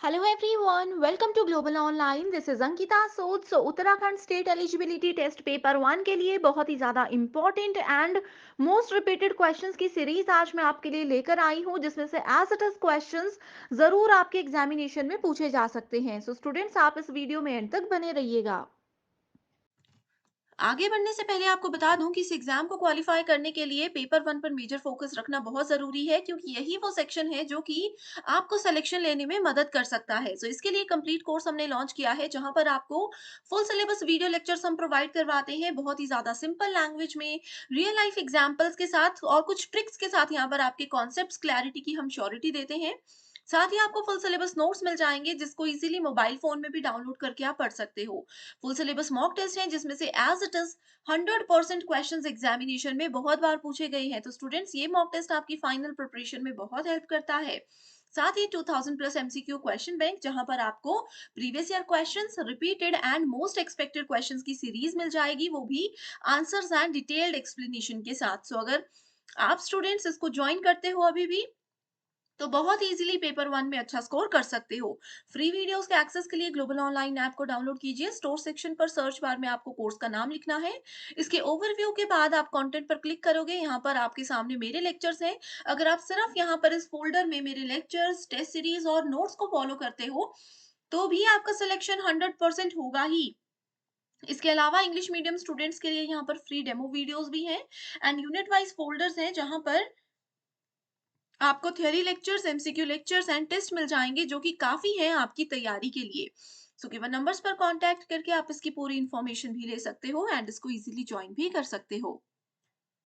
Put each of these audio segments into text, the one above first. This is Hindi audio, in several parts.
Hello everyone, welcome to Global Online. This is Ankita Sod. Uttarakhand state eligibility test paper 1 के लिए बहुत ही ज़्यादा important and most repeated questions की सीरीज आज मैं आपके लिए लेकर आई हूं, जिसमें से एज इट इज क्वेश्चंस ज़रूर आपके एग्जामिनेशन में पूछे जा सकते हैं। सो स्टूडेंट्स, आप इस वीडियो में एंड तक बने रहिएगा। आगे बढ़ने से पहले आपको बता दूं कि इस एग्जाम को क्वालिफाई करने के लिए पेपर वन पर मेजर फोकस रखना बहुत जरूरी है, क्योंकि यही वो सेक्शन है जो कि आपको सिलेक्शन लेने में मदद कर सकता है। सो इसके लिए कंप्लीट कोर्स हमने लॉन्च किया है, जहां पर आपको फुल सिलेबस वीडियो लेक्चर्स हम प्रोवाइड करवाते हैं, बहुत ही ज्यादा सिंपल लैंग्वेज में, रियल लाइफ एग्जाम्पल्स के साथ और कुछ ट्रिक्स के साथ। यहाँ पर आपके कॉन्सेप्ट क्लैरिटी की हम श्योरिटी देते हैं। साथ ही आपको फुल सिलेबस नोट्स मिल जाएंगे, जिसको इजीली मोबाइल फोन में भी डाउनलोड करके आप पढ़ सकते हो। फुल सिलेबस मॉक टेस्ट है, जिसमें से as it is 100% questions examination में बहुत बार पूछे गए हैं। तो स्टूडेंट्स, ये मॉक टेस्ट आपकी फाइनल प्रिपरेशन में बहुत हेल्प करता है। साथ ही 2000 प्लस एमसीक्यू क्वेश्चन बैंक, जहां पर आपको previous year questions, repeated and most expected questions की सीरीज मिल जाएगी, वो भी आंसर्स एंड डिटेल्ड एक्सप्लेनेशन के साथ। सो अगर आप स्टूडेंट्स इसको ज्वाइन करते हो अभी भी, तो बहुत इजीली पेपर वन में अच्छा स्कोर कर सकते हो। फ्री वीडियोस के एक्सेस के लिए ग्लोबल ऑनलाइन ऐप को डाउनलोड कीजिए। स्टोर सेक्शन पर सर्च बार में आपको कोर्स का नाम लिखना है। इसके ओवरव्यू के बाद आप कंटेंट पर क्लिक करोगे। यहाँ पर आपके सामने मेरे लेक्चर्स हैं। अगर आप सिर्फ यहाँ पर इस फोल्डर में मेरे लेक्चर्स, टेस्ट सीरीज और नोट्स को फॉलो करते हो, तो भी आपका सिलेक्शन 100% होगा ही। इसके अलावा इंग्लिश मीडियम स्टूडेंट्स के लिए यहाँ पर फ्री डेमो वीडियोस भी हैं एंड यूनिट वाइज फोल्डर्स हैं, जहां पर आपको theory lectures, MCQ lectures and test मिल जाएंगे, जो कि काफी है आपकी तैयारी के लिए। सो गिवन नंबर्स पर कांटेक्ट करके आप इसकी पूरी इंफॉर्मेशन भी ले सकते हो एंड इसको इजीली ज्वाइन भी कर सकते हो।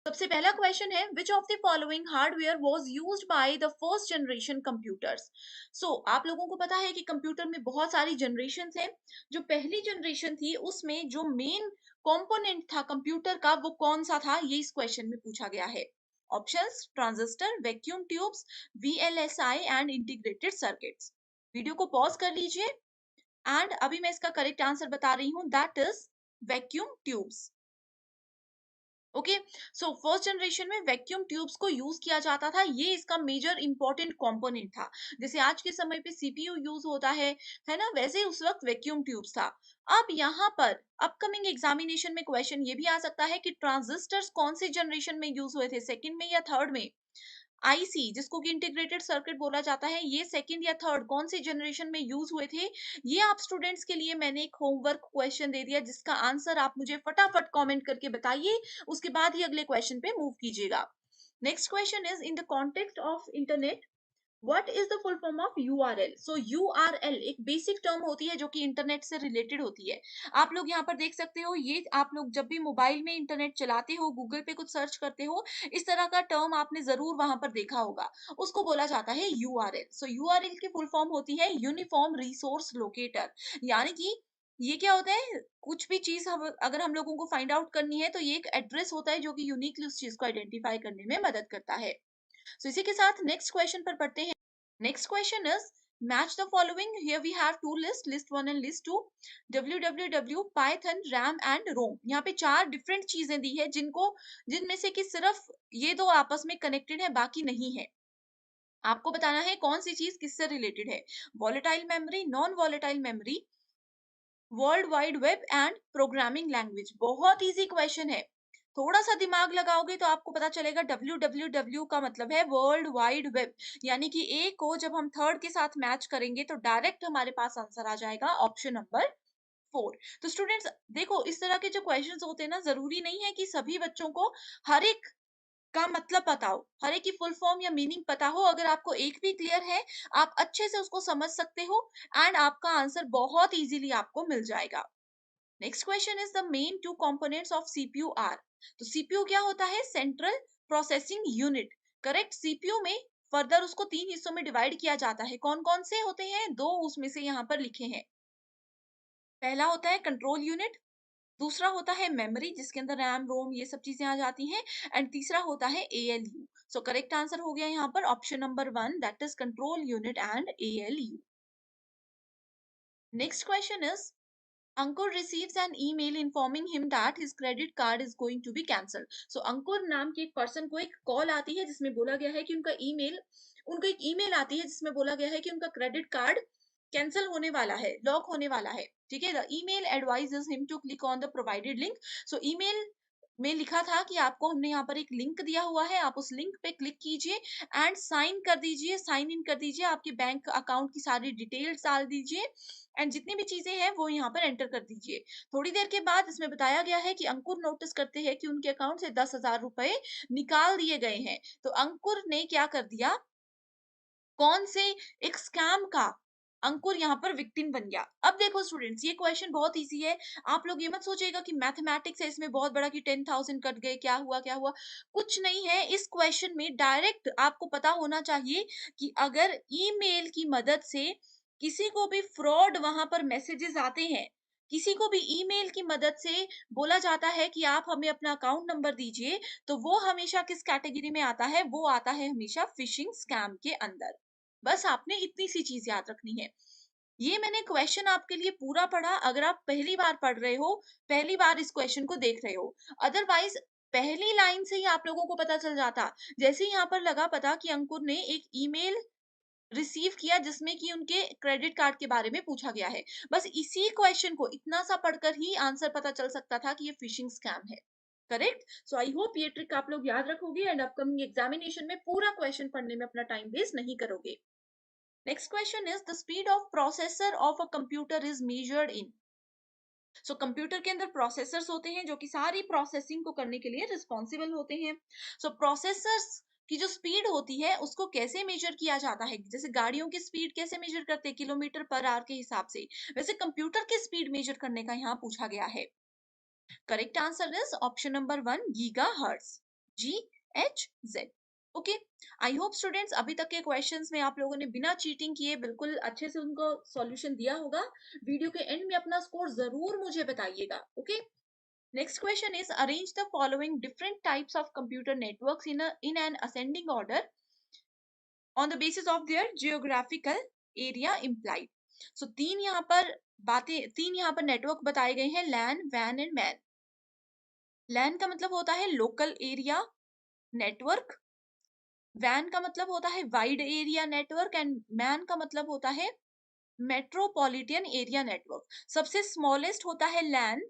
सबसे पहला क्वेश्चन है, which of the following hardware was used by the first generation computers. So आप लोगों को पता है कि कंप्यूटर में बहुत सारी जनरेशन हैं। जो पहली जनरेशन थी, उसमें जो मेन कंपोनेंट था कंप्यूटर का, वो कौन सा था, ये इस क्वेश्चन में पूछा गया है। Options: transistor, vacuum tubes, VLSI and integrated circuits. Video को पॉज कर लीजिए एंड अभी मैं इसका करेक्ट आंसर बता रही हूँ, that is vacuum tubes. Okay. So first generation में वैक्यूम ट्यूब्स को यूज किया जाता था, ये इसका मेजर इंपॉर्टेंट कंपोनेंट था। जैसे आज के समय पे सीपीयू यूज होता है ना, वैसे ही उस वक्त वैक्यूम ट्यूब्स था। अब यहाँ पर अपकमिंग एग्जामिनेशन में क्वेश्चन ये भी आ सकता है कि ट्रांजिस्टर्स कौन सी जनरेशन में यूज हुए थे, सेकंड में या थर्ड में। आईसी, जिसको कि इंटीग्रेटेड सर्किट बोला जाता है, ये सेकंड या थर्ड कौन सी जनरेशन में यूज हुए थे। ये आप स्टूडेंट्स के लिए मैंने एक होमवर्क क्वेश्चन दे दिया, जिसका आंसर आप मुझे फटाफट कमेंट करके बताइए। उसके बाद ही अगले क्वेश्चन पे मूव कीजिएगा। Next question is, in the context of internet, what is the full form of URL. So URL एक बेसिक टर्म होती है, जो कि इंटरनेट से रिलेटेड होती है। आप लोग यहाँ पर देख सकते हो, ये आप लोग जब भी मोबाइल में इंटरनेट चलाते हो, गूगल पे कुछ सर्च करते हो, इस तरह का टर्म आपने जरूर वहां पर देखा होगा। उसको बोला जाता है यूआरएल। सो यूआरएल की फुल फॉर्म होती है यूनिफॉर्म रिसोर्स लोकेटर। यानी कि ये क्या होता है, कुछ भी चीज हम अगर हम लोगों को फाइंड आउट करनी है, तो ये एक एड्रेस होता है, जो कि यूनिकली उस चीज को आइडेंटिफाई करने में मदद करता है। सो इसी के साथ नेक्स्ट क्वेश्चन पर पढ़ते हैं। Next question is, match the following. Here we have two lists, list one and list two. www, Python, RAM and ROM. यहाँ पे चार डिफरेंट चीजें दी है, जिनमें से कि सिर्फ ये दो आपस में कनेक्टेड है, बाकी नहीं है। आपको बताना है कौन सी चीज किससे रिलेटेड है। Volatile memory, non volatile memory, world wide web and programming language. बहुत इजी क्वेश्चन है। थोड़ा सा दिमाग लगाओगे तो आपको पता चलेगा, www का मतलब है वर्ल्ड वाइड वेब। यानी कि ए को जब हम थर्ड के साथ मैच करेंगे, तो डायरेक्ट हमारे पास आंसर आ जाएगा ऑप्शन नंबर 4। तो स्टूडेंट्स देखो, इस तरह के जो क्वेश्चंस होते हैं ना, जरूरी नहीं है कि सभी बच्चों को हर एक का मतलब पता हो, हर एक की फुल फॉर्म या मीनिंग पता हो। अगर आपको एक भी क्लियर है, आप अच्छे से उसको समझ सकते हो एंड आपका आंसर बहुत इजीली आपको मिल जाएगा। Next question is, the main two components of CPU are. तो सीपीयू क्या होता है, central processing unit. Correct. CPU में फर्दर उसको तीन हिस्सों में डिवाइड किया जाता है। कौन कौन से होते हैं, दो उसमें से यहाँ पर लिखे हैं। पहला होता है कंट्रोल यूनिट, दूसरा होता है मेमोरी, जिसके अंदर रैम, रोम, ये सब चीजें आ जाती हैं, एंड तीसरा होता है एएलयू। सो करेक्ट आंसर हो गया यहाँ पर option number 1, that is control unit and ALU. Next question is, Ankur receives an email informing him that his credit card is going to be cancelled. So अंकुर नाम के एक पर्सन को एक कॉल आती है, जिसमें बोला गया है कि उनको एक ईमेल आती है, जिसमें बोला गया है कि उनका क्रेडिट कार्ड कैंसिल होने वाला है, लॉक होने वाला है, ठीक है। The email advises him to click on the provided link. So email में लिखा था कि आपको हमने यहाँ पर एक लिंक दिया हुआ है, आप उस लिंक पे क्लिक कीजिए एंड साइन कर दीजिए, साइन इन कर दीजिए, आपके बैंक अकाउंट की सारी डिटेल्स डाल दीजिए एंड जितनी भी चीजें हैं वो यहाँ पर एंटर कर दीजिए। थोड़ी देर के बाद इसमें बताया गया है कि अंकुर नोटिस करते हैं कि उनके अकाउंट से 10,000 रुपए निकाल दिए गए हैं। तो अंकुर ने क्या कर दिया, कौन से एक स्कैम का अंकुर यहाँ पर विक्टिम बन गया। अब देखो स्टूडेंट्स, ये क्वेश्चन बहुत इजी है। आप लोग ये मत सोचिएगा कि मैथमेटिक्स है इसमें बहुत बड़ा कि 10,000 कट गए, क्या हुआ क्या हुआ, कुछ नहीं है। इस क्वेश्चन में डायरेक्ट आपको पता होना चाहिए कि अगर ईमेल की मदद से किसी को भी फ्रॉड वहां पर मैसेजेस आते हैं, किसी को भी ईमेल की मदद से बोला जाता है कि आप हमें अपना अकाउंट नंबर दीजिए, तो वो हमेशा किस कैटेगरी में आता है, वो आता है हमेशा फिशिंग स्कैम के अंदर। बस आपने इतनी सी चीज याद रखनी है। ये मैंने क्वेश्चन आपके लिए पूरा पढ़ा, अगर आप पहली बार पढ़ रहे हो, पहली बार इस क्वेश्चन को देख रहे हो, अदरवाइज पहली लाइन से ही आप लोगों को पता चल जाता। जैसे ही यहाँ पर लगा पता कि अंकुर ने एक ईमेल रिसीव किया जिसमें कि उनके क्रेडिट कार्ड के बारे में पूछा गया है, बस इसी क्वेश्चन को इतना सा पढ़कर ही आंसर पता चल सकता था कि ये फिशिंग स्कैम है। करेक्ट। सो आई होप ये ट्रिक आप लोग याद रखोगे एंड अपकमिंग एग्जामिनेशन में पूरा क्वेश्चन पढ़ने में अपना टाइम वेस्ट नहीं करोगे। Next question is the speed of processor of a computer is measured in. So computer के अंदर प्रोसेसर्स होते हैं जो कि सारी प्रोसेसिंग को करने के लिए रिस्पॉन्सिबल होते हैं। सो प्रोसेसर्स की जो स्पीड होती है उसको कैसे मेजर किया जाता है, जैसे गाड़ियों की स्पीड कैसे मेजर करते हैं, किलोमीटर पर आवर के हिसाब से, वैसे कंप्यूटर की स्पीड मेजर करने का यहाँ पूछा गया है। Correct answer is option number 1, giga hertz, GHz। Okay, I hope students अभी तक के क्वेश्चंस में आप लोगों ने बिना चीटिंग किए बिल्कुल अच्छे से उनको सॉल्यूशन दिया होगा। वीडियो के एंड में अपना स्कोर जरूर मुझे बताइएगा। Okay, next question is arrange the following different types of computer networks in an ascending order on the basis of their geographical area implied. So तीन यहाँ पर नेटवर्क बताए गए हैं, लैन, वैन एंड मैन। लैन का मतलब होता है लोकल एरिया नेटवर्क, वैन का मतलब होता है wide area network and man का मतलब होता है मेट्रोपॉलिटन एरिया नेटवर्क। सबसे स्मॉलेस्ट होता है लैन,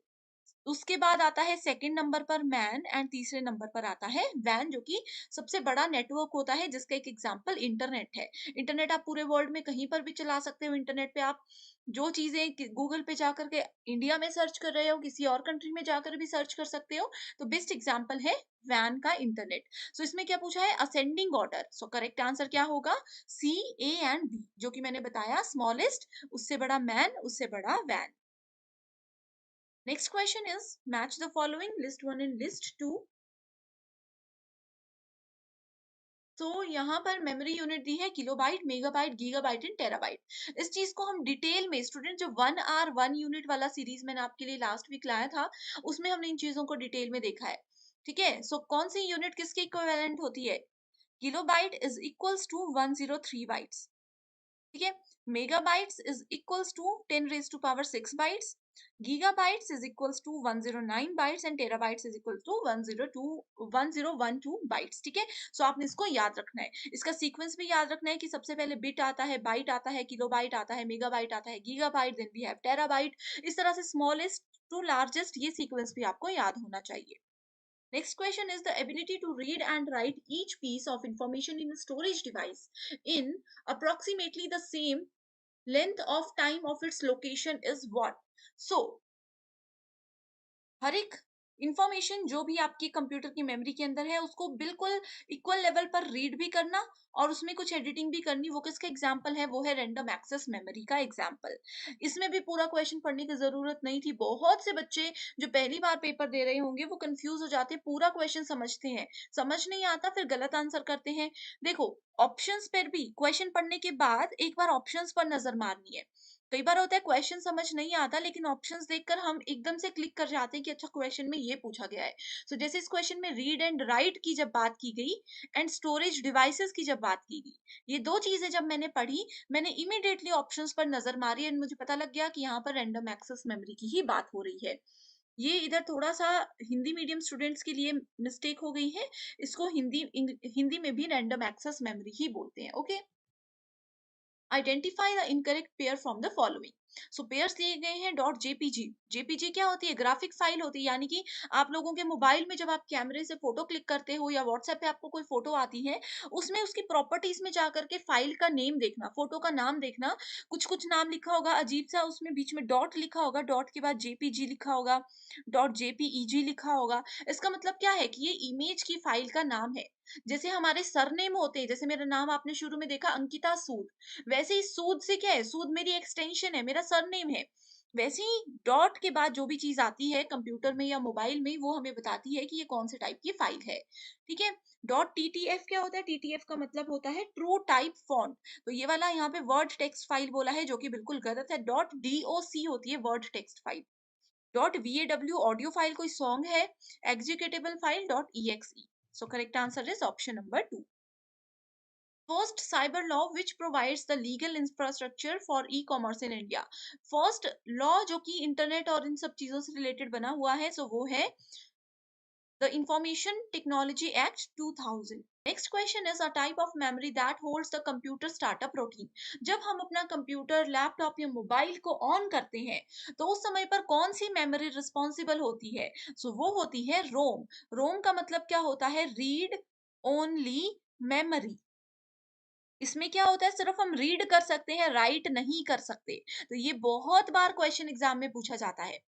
उसके बाद आता है सेकंड नंबर पर मैन एंड तीसरे नंबर पर आता है वैन, जो कि सबसे बड़ा नेटवर्क होता है, जिसका एक एग्जांपल इंटरनेट है। इंटरनेट आप पूरे वर्ल्ड में कहीं पर भी चला सकते हो। इंटरनेट पे आप जो चीजें गूगल पे जाकर के इंडिया में सर्च कर रहे हो, किसी और कंट्री में जाकर भी सर्च कर सकते हो। तो बेस्ट एग्जांपल है वैन का इंटरनेट। सो इसमें क्या पूछा है, असेंडिंग ऑर्डर। सो करेक्ट आंसर क्या होगा, C, A एंड B, जो कि मैंने बताया स्मॉलेस्ट, उससे बड़ा मैन, उससे बड़ा van. Next question is match the following, list 1 and list 2. तो यहाँ पर मेमोरी यूनिट दी है kilobyte, megabyte, gigabyte and terabyte. इस चीज को हम डिटेल में स्टूडेंट, जो 1 आवर 1 यूनिट वाला सीरीज मैंने आपके लिए लास्ट वीक लाया था, उसमें हमने इन चीजों को डिटेल में देखा है। ठीक है, सो कौन सी यूनिट किसके इक्विवेलेंट होती है, kilobyte is equals to 103 bytes. ठीक है, megabytes is equals to 10⁻6 bytes, gigabytes is equals to 109 bytes and terabytes is equals to 1012 bytes। ठीक है, सो आपने इसको याद रखना है, इसका सीक्वेंस भी याद रखना है कि सबसे पहले बिट आता है, बाइट आता है, किलोबाइट आता है, मेगाबाइट आता है, gigabyte, then we have terabyte. इस तरह से स्मॉलेस्ट टू लार्जेस्ट ये सीक्वेंस भी आपको याद होना चाहिए। Next question is the ability to read and write each piece of information in a storage device in approximately the same length of time of its location is what? So हर एक इंफॉर्मेशन जो भी आपकी कंप्यूटर की मेमोरी के अंदर है उसको बिल्कुल इक्वल लेवल पर रीड भी करना और उसमें कुछ एडिटिंग भी करनी, वो किसका एग्जाम्पल है, वो है रैंडम एक्सेस मेमोरी का एग्जाम्पल। इसमें भी पूरा क्वेश्चन पढ़ने की जरूरत नहीं थी। बहुत से बच्चे जो पहली बार पेपर दे रहे होंगे वो कंफ्यूज हो जाते हैं, पूरा क्वेश्चन समझते हैं, समझ नहीं आता फिर गलत आंसर करते हैं। देखो, ऑप्शंस पर भी क्वेश्चन पढ़ने के बाद एक बार ऑप्शंस पर नजर मारनी है। कई बार होता है क्वेश्चन समझ नहीं आता लेकिन ऑप्शंस देखकर हम एकदम से क्लिक कर जाते हैं कि अच्छा क्वेश्चन में ये पूछा गया है। सो जैसे इस क्वेश्चन में रीड एंड राइट की जब बात की गई एंड स्टोरेज डिवाइसेस की जब बात की गई, ये दो चीजें जब मैंने पढ़ी, मैंने इमीडिएटली ऑप्शंस पर नजर मारी एंड मुझे पता लग गया कि यहाँ पर रैंडम एक्सेस मेमोरी की ही बात हो रही है। ये इधर थोड़ा सा हिंदी मीडियम स्टूडेंट्स के लिए मिस्टेक हो गई है, इसको हिंदी में भी रैंडम एक्सेस मेमोरी ही बोलते हैं। Okay, identify the incorrect pair from the following. So pairs दिए गए हैं डॉट जेपीजी। जेपीजी क्या होती है? ग्राफिक फाइल होती है, यानी कि आप लोगों के मोबाइल में जब आप कैमरे से फोटो क्लिक करते हो या व्हाट्सएप पे आपको कोई फोटो आती है, उसमें उसकी प्रॉपर्टीज में जाकर के फाइल का नेम देखना, फोटो का नाम देखना। कुछ कुछ नाम लिखा होगा अजीब सा, उसमें बीच में डॉट लिखा होगा, डॉट के बाद जेपीजी लिखा होगा, डॉट जेपीईजी लिखा होगा। इसका मतलब क्या है कि ये इमेज की फाइल का नाम है। जैसे हमारे सरनेम होते हैं, जैसे मेरा नाम आपने शुरू में देखा अंकिता सूद, वैसे ही सूद से क्या है? सूद मेरी एक्सटेंशन है, मेरा सरनेम है। वैसे ही डॉट के बाद जो भी चीज आती है कंप्यूटर में या मोबाइल में, वो हमें बताती है कि ये कौन से टाइप की फाइल है। ठीक है। डॉट टीटीएफ क्या होता है? टीटीएफ का मतलब होता है ट्रू टाइप फॉन्ट। तो ये वाला यहाँ पे वर्ड टेक्स्ट फाइल बोला है, जो कि बिल्कुल गलत है। डॉट डीओसी होती है word text file. Dot VAW audio file कोई सॉन्ग है। Executable file dot EXE. So correct answer is option number 2। First cyber law which provides the legal infrastructure for e-commerce in India। First law जो कि इंटरनेट और इन सब चीजों से रिलेटेड बना हुआ है, सो वो है the information technology act 2000। Next question is a type of memory that holds the computer startup routine. जब हम अपना कंप्यूटर, लैपटॉप या मोबाइल को ऑन करते हैं, तो उस समय पर कौन सी मेमोरी रिस्पॉन्सिबल होती है? सो वो होती है रोम। रोम का मतलब क्या होता है? Read only memory. इसमें क्या होता है? सिर्फ हम रीड कर सकते हैं, राइट नहीं कर सकते। तो ये बहुत बार क्वेश्चन एग्जाम में पूछा जाता है।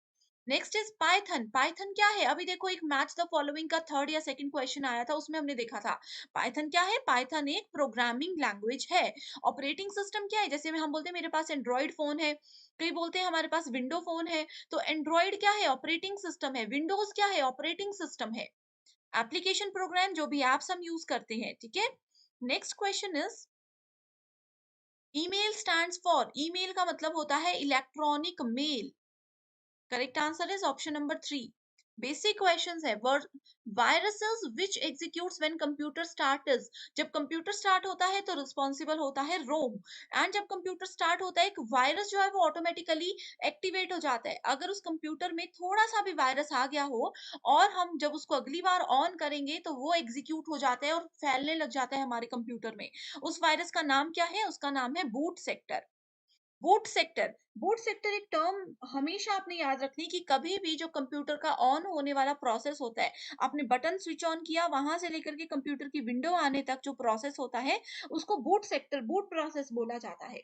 Next is Python. पाइथन क्या है? अभी देखो, एक मैच द फॉलोइंग का थर्ड या सेकंड क्वेश्चन आया था, उसमें हमने देखा था। पाइथन क्या है? पाइथन एक प्रोग्रामिंग लैंग्वेज है। ऑपरेटिंग सिस्टम क्या है? जैसे में हम बोलते हैं मेरे पास एंड्रॉइड फोन है, कई बोलते हैं हमारे पास विंडो फोन है। तो एंड्रॉइड क्या है? ऑपरेटिंग सिस्टम है। विंडोज क्या है? ऑपरेटिंग सिस्टम है। एप्लीकेशन प्रोग्राम, जो भी एप्स हम यूज करते हैं। ठीक है। Next question is email stands for. Email का मतलब होता है electronic mail. Correct answer is option number 3। Basic questions है। Viruses which executes when computer starts. जब कंप्यूटर स्टार्ट होता है तो रिस्पॉन्सिबल होता है रोम। एंड जब कंप्यूटर स्टार्ट होता है, एक वायरस जो है वो ऑटोमेटिकली एक्टिवेट हो जाता है। अगर उस कंप्यूटर में थोड़ा सा भी वायरस आ गया हो और हम जब उसको अगली बार ऑन करेंगे, तो वो एग्जीक्यूट हो जाता है और फैलने लग जाता है हमारे कंप्यूटर में। उस वायरस का नाम क्या है? उसका नाम है boot sector. Boot sector. Boot sector एक टर्म हमेशा आपने याद रखनी, कि कभी भी जो कंप्यूटर का ऑन होने वाला प्रोसेस होता है, आपने बटन स्विच ऑन किया, वहां से लेकर के कंप्यूटर की विंडो आने तक जो प्रोसेस होता है, उसको बूट सेक्टर, बूट प्रोसेस बोला जाता है।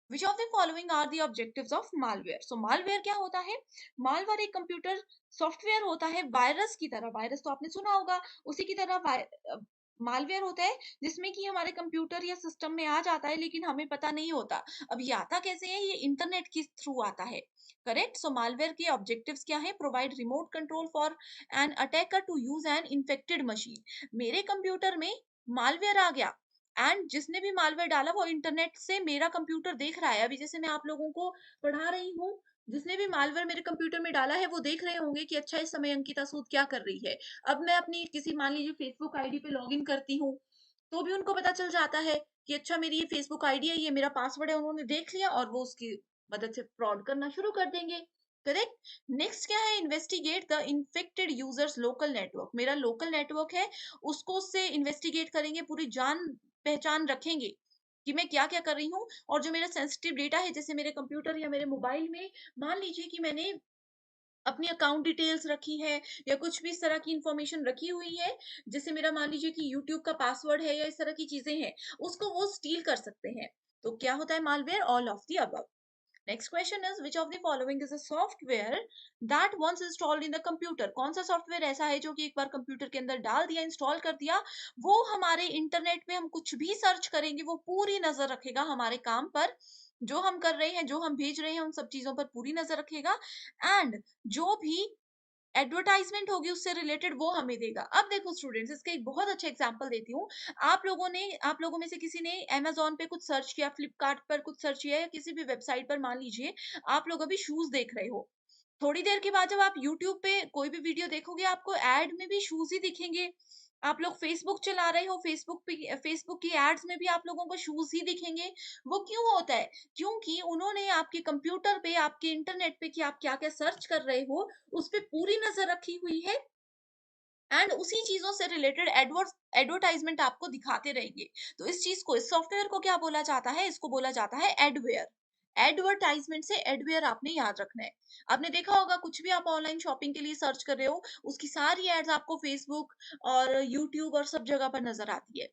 Which of the following are the objectives of malware. So malware क्या होता है? मालवेयर एक कंप्यूटर सॉफ्टवेयर होता है, वायरस की तरह। वायरस तो आपने सुना होगा, उसी की तरह मालवेयर होता है, जिसमें कि हमारे कंप्यूटर या सिस्टम में आ जाता है, लेकिन हमें पता नहीं होता। अब ये आता कैसे है? ये इंटरनेट के थ्रू आता है। करेक्ट। सो मालवेयर के ऑब्जेक्टिव्स क्या है? Provide remote control for an attacker to use an infected machine. मेरे कंप्यूटर में मालवेयर आ गया, एंड जिसने भी मालवेयर डाला वो इंटरनेट से मेरा कंप्यूटर देख रहा है। अभी जैसे मैं आप लोगों को पढ़ा रही हूँ, जिसने भी मालवेयर मेरे कंप्यूटर में डाला है, वो देख रहे होंगे कि अच्छा इस समय अंकिता सूद क्या कर रही है। अब मैं अपनी किसी, मान लीजिए, फेसबुक आईडी पे लॉगिन करती हूँ, तो भी उनको पता चल जाता है कि अच्छा मेरी ये फेसबुक आईडी है, ये मेरा पासवर्ड है, उन्होंने देख लिया और वो उसकी मदद से फ्रॉड करना शुरू कर देंगे। करेक्ट। नेक्स्ट क्या है? Investigate the infected users local network. मेरा लोकल नेटवर्क है, उसको उससे इन्वेस्टिगेट करेंगे, पूरी जान पहचान रखेंगे कि मैं क्या क्या कर रही हूँ। और जो मेरा सेंसिटिव डेटा है, जैसे मेरे कंप्यूटर या मेरे मोबाइल में, मान लीजिए कि मैंने अपनी अकाउंट डिटेल्स रखी है या कुछ भी इस तरह की इंफॉर्मेशन रखी हुई है, जैसे मेरा मान लीजिए कि यूट्यूब का पासवर्ड है या इस तरह की चीजें हैं, उसको वो स्टील कर सकते हैं। तो क्या होता है? Malware, all of the above. Next question is which of the following is a software that once installed in the computer. कौन सा सॉफ्टवेयर ऐसा है जो कि एक बार कंप्यूटर के अंदर डाल दिया, इंस्टॉल कर दिया, वो हमारे इंटरनेट पे हम कुछ भी सर्च करेंगे, वो पूरी नजर रखेगा हमारे काम पर, जो हम कर रहे हैं, जो हम भेज रहे हैं, उन सब चीजों पर पूरी नजर रखेगा। एंड जो भी एडवर्टाइजमेंट होगी उससे रिलेटेड, वो हमें देगा। अब देखो स्टूडेंट्स, इसका एक बहुत अच्छा एग्जांपल देती हूँ। आप लोगों में से किसी ने अमेज़न पे कुछ सर्च किया, फ्लिपकार्ट पर कुछ सर्च किया, या किसी भी वेबसाइट पर, मान लीजिए आप लोग अभी शूज देख रहे हो। थोड़ी देर के बाद जब आप यूट्यूब पे कोई भी वीडियो देखोगे, आपको एड में भी शूज ही दिखेंगे। आप लोग फेसबुक चला रहे हो, फेसबुक की एड्स में भी आप लोगों को शूज ही दिखेंगे। वो क्यों होता है? क्योंकि उन्होंने आपके कंप्यूटर पे, आपके इंटरनेट पे, कि आप क्या क्या सर्च कर रहे हो, उस पे पूरी नजर रखी हुई है। एंड उसी चीजों से रिलेटेड एडवर्टाइजमेंट आपको दिखाते रहेंगे। तो इस चीज को, इस सॉफ्टवेयर को क्या बोला जाता है? इसको बोला जाता है एडवेयर। एडवर्टाइजमेंट से एडवेयर आपने याद रखना है। आपने देखा होगा कुछ भी आप ऑनलाइन शॉपिंग के लिए सर्च कर रहे हो, उसकी सारी एड्स आपको फेसबुक और यूट्यूब और सब जगह पर नजर आती है।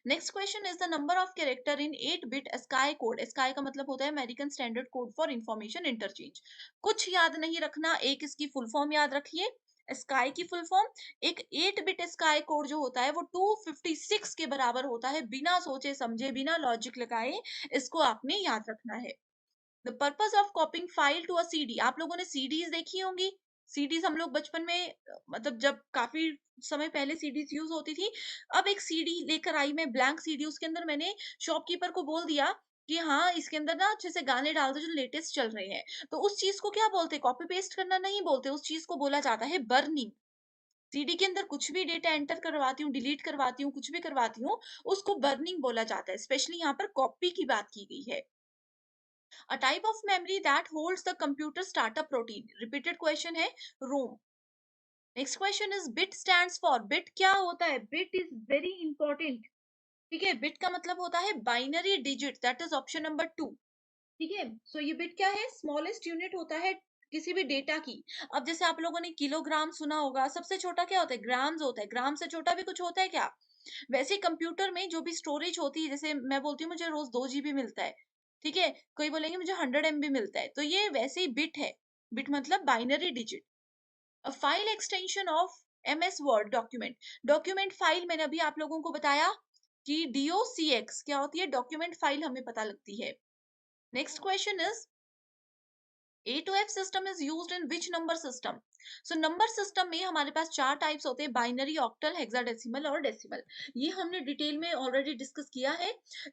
Next question is the number of character in 8 bit sky code. Sky का मतलब होता है American standard code for information interchange. कुछ याद नहीं रखना, एक इसकी फुल फॉर्म याद रखिए। स्काई की फुल फॉर्म, एक 8 बिट स्काई कोड जो होता है वो 256 के बराबर होता है। बिना सोचे समझे, बिना लॉजिक लगाए इसको आपने याद रखना है। The purpose of copying file to a CD. आप लोगों ने सीडीज देखी होंगी। सीडीज हम लोग बचपन में मतलब जब काफी समय पहले सीडीज यूज होती थी। अब एक सीडी लेकर आई मैं, ब्लैंक सीडी, उसके अंदर मैंने शॉपकीपर को बोल दिया कि हाँ इसके अंदर ना अच्छे से गाने डाल दो जो लेटेस्ट चल रहे हैं। तो उस चीज को क्या बोलते? कॉपी पेस्ट करना नहीं बोलते, उस चीज को बोला जाता है बर्निंग। सीडी के अंदर कुछ भी डेटा एंटर करवाती हूँ, डिलीट करवाती हूँ, कुछ भी करवाती हूँ, उसको बर्निंग बोला जाता है। स्पेशली यहाँ पर कॉपी की बात की गई है। A type of memory that holds the computer startup routine. Repeated question है ROM. Next question is bit stands for. Bit क्या होता है? Bit is very important. ठीक है, bit का मतलब होता है binary digit, that is option number 2। ठीक है, सो ये बिट क्या है? स्मॉलेस्ट यूनिट होता है किसी भी डेटा की। अब जैसे आप लोगों ने किलोग्राम सुना होगा, सबसे छोटा क्या होता है? ग्राम्स होता है। ग्राम से छोटा भी कुछ होता है क्या? वैसे कंप्यूटर में जो भी स्टोरेज होती है, जैसे मैं बोलती हूँ मुझे रोज 2 GB मिलता है, ठीक है, कोई बोलेंगे मुझे 100 MB मिलता है, तो ये वैसे ही बिट है। बिट मतलब binary digit. A file extension of MS word document. Document file मैंने अभी आप लोगों को बताया कि DOCX क्या होती है, डॉक्यूमेंट फाइल हमें पता लगती है। Next question is A2F system is used in which number system? So number system में हमारे पास 4 टाइप्स होते हैं, बाइनरी, ऑक्टल, हेक्साडेसिमल और डेसिमल। ये हमने डिटेल में ऑलरेडी डिस्कस किया है।